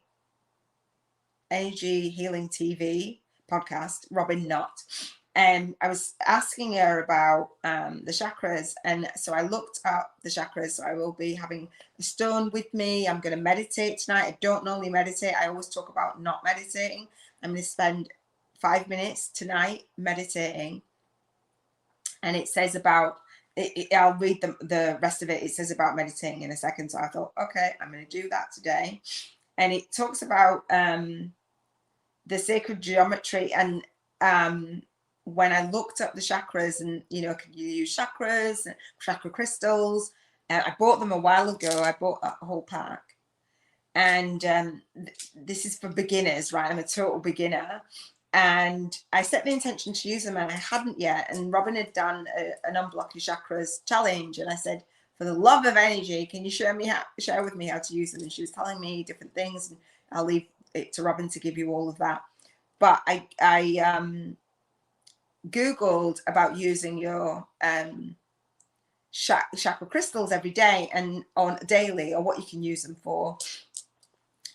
healing TV podcast, Robin Knott. And I was asking her about the chakras, and so I looked up the chakras. So I will be having a stone with me. I'm going to meditate tonight. I don't normally meditate. I always talk about not meditating. I'm going to spend 5 minutes tonight meditating, and it says about I'll read the rest of it. It says about meditating in a second. So I thought, okay, I'm going to do that today. And it talks about the sacred geometry, and when I looked up the chakras, and can you use chakras and chakra crystals? I bought them a while ago. I bought a whole pack, and this is for beginners, right? I'm a total beginner, and I set the intention to use them, and I hadn't yet. And Robin had done an Unblock Your Chakras challenge, and I said, for the love of energy, can you share with me how to use them? And she was telling me different things, and I'll leave it to Robin to give you all of that. But I Googled about using your chakra crystals every day and on daily, or what you can use them for.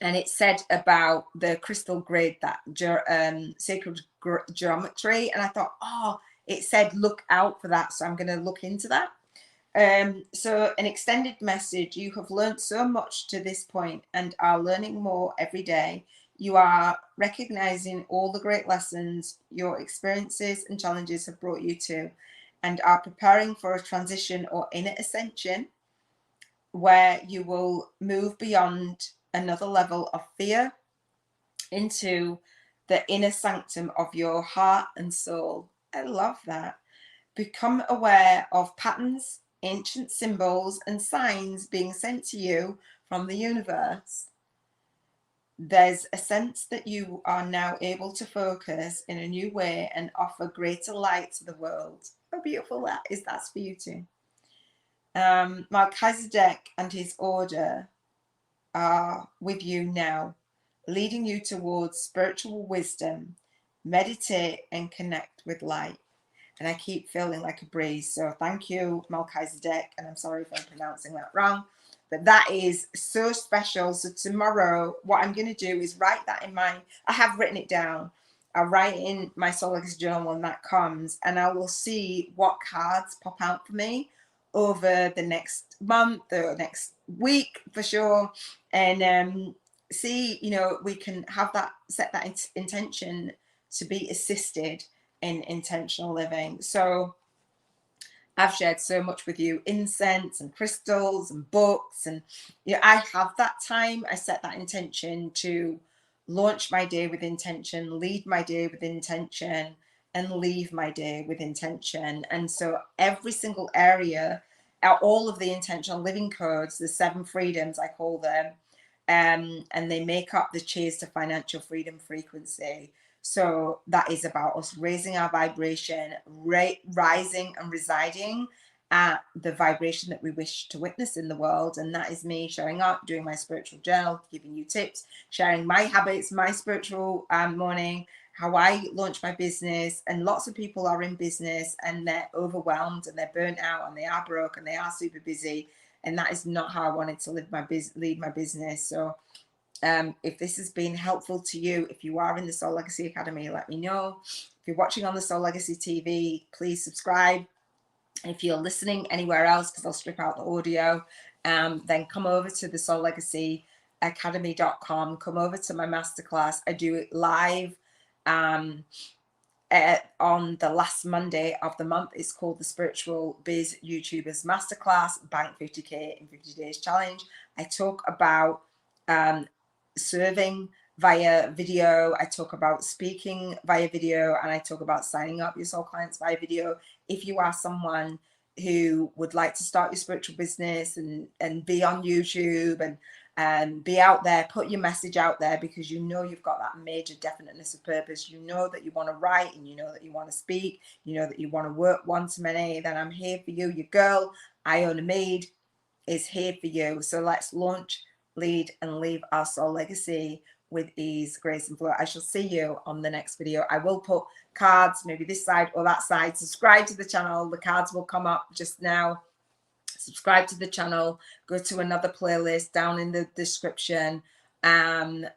And it said about the crystal grid, that sacred geometry. And I thought, oh, it said look out for that. So I'm going to look into that. So an extended message: you have learned so much to this point and are learning more every day. You are recognizing all the great lessons your experiences and challenges have brought you to, and are preparing for a transition or inner ascension where you will move beyond another level of fear into the inner sanctum of your heart and soul. I love that. Become aware of patterns, ancient symbols, and signs being sent to you from the universe. There's a sense that you are now able to focus in a new way and offer greater light to the world. How beautiful that is. That's for you too. Melchizedek and his order are with you now, leading you towards spiritual wisdom. Meditate and connect with light. And I keep feeling like a breeze. So thank you, Melchizedek. And I'm sorry if I'm pronouncing that wrong. But that is so special. So tomorrow, what I'm going to do is write that in I have written it down. I'll write it in my Soul Legacy journal when that comes. And I will see what cards pop out for me over the next month or next week for sure. And see, we can have that, set that intention to be assisted in intentional living. So I've shared so much with you, incense and crystals and books, and I have that time. I set that intention to launch my day with intention, lead my day with intention, and leave my day with intention. And so every single area, all of the intentional living codes, the 7 freedoms I call them, and they make up the Cheers to Financial Freedom frequency. So that is about us raising our vibration, rising and residing at the vibration that we wish to witness in the world. And that is me showing up, doing my spiritual journal, giving you tips, sharing my habits, my spiritual morning, how I launch my business. And lots of people are in business and they're overwhelmed and they're burnt out and they are broke and they are super busy. And that is not how I wanted to lead my business. So if this has been helpful to you, if you are in the Soul Legacy Academy, let me know. If you're watching on the Soul Legacy TV, please subscribe. If you're listening anywhere else, because I'll strip out the audio, then come over to the SoulLegacyAcademy.com. Come over to my masterclass. I do it live on the last Monday of the month. It's called the Spiritual Biz YouTubers Masterclass, Bank 50K in 50 Days Challenge. I talk about serving via video. I talk about speaking via video, and I talk about signing up your soul clients via video. If you are someone who would like to start your spiritual business and be on YouTube and Be out there, put your message out there, because you know you've got that major definiteness of purpose. You know that you want to write, and you know that you want to speak, you know that you want to work one-to-many. Then I'm here for you. Your girl, Iona Mead, is here for you. So let's launch, lead, and leave our soul legacy with ease, grace, and flow. I shall see you on the next video. I will put cards, maybe this side or that side. Subscribe to the channel. The cards will come up just now. Subscribe to the channel. Go to another playlist down in the description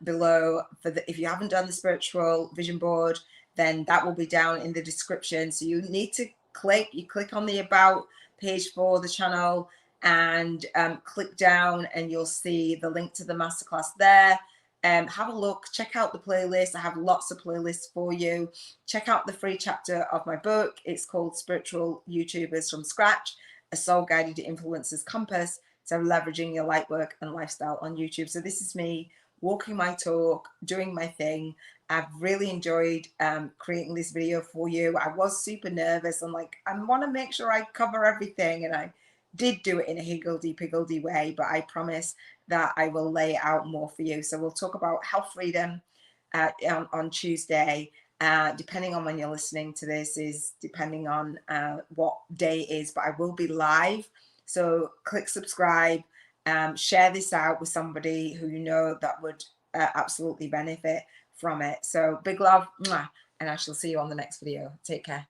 below. If you haven't done the spiritual vision board, then that will be down in the description. So you need to click on the about page for the channel, and click down, and you'll see the link to the masterclass there. Have a look, check out the playlist. I have lots of playlists for you. Check out the free chapter of my book. It's called Spiritual YouTubers from Scratch, a soul guided influencer's compass to leveraging your light work and lifestyle on YouTube. So this is me walking my talk, doing my thing. I've really enjoyed creating this video for you. I was super nervous. I'm like, I want to make sure I cover everything, and I did do it in a higgledy-piggledy way, but I promise that I will lay out more for you. So we'll talk about health freedom on Tuesday. Depending on when you're listening to this is depending on what day it is, but I will be live. So click subscribe, share this out with somebody who you know that would absolutely benefit from it. So big love, and I shall see you on the next video. Take care.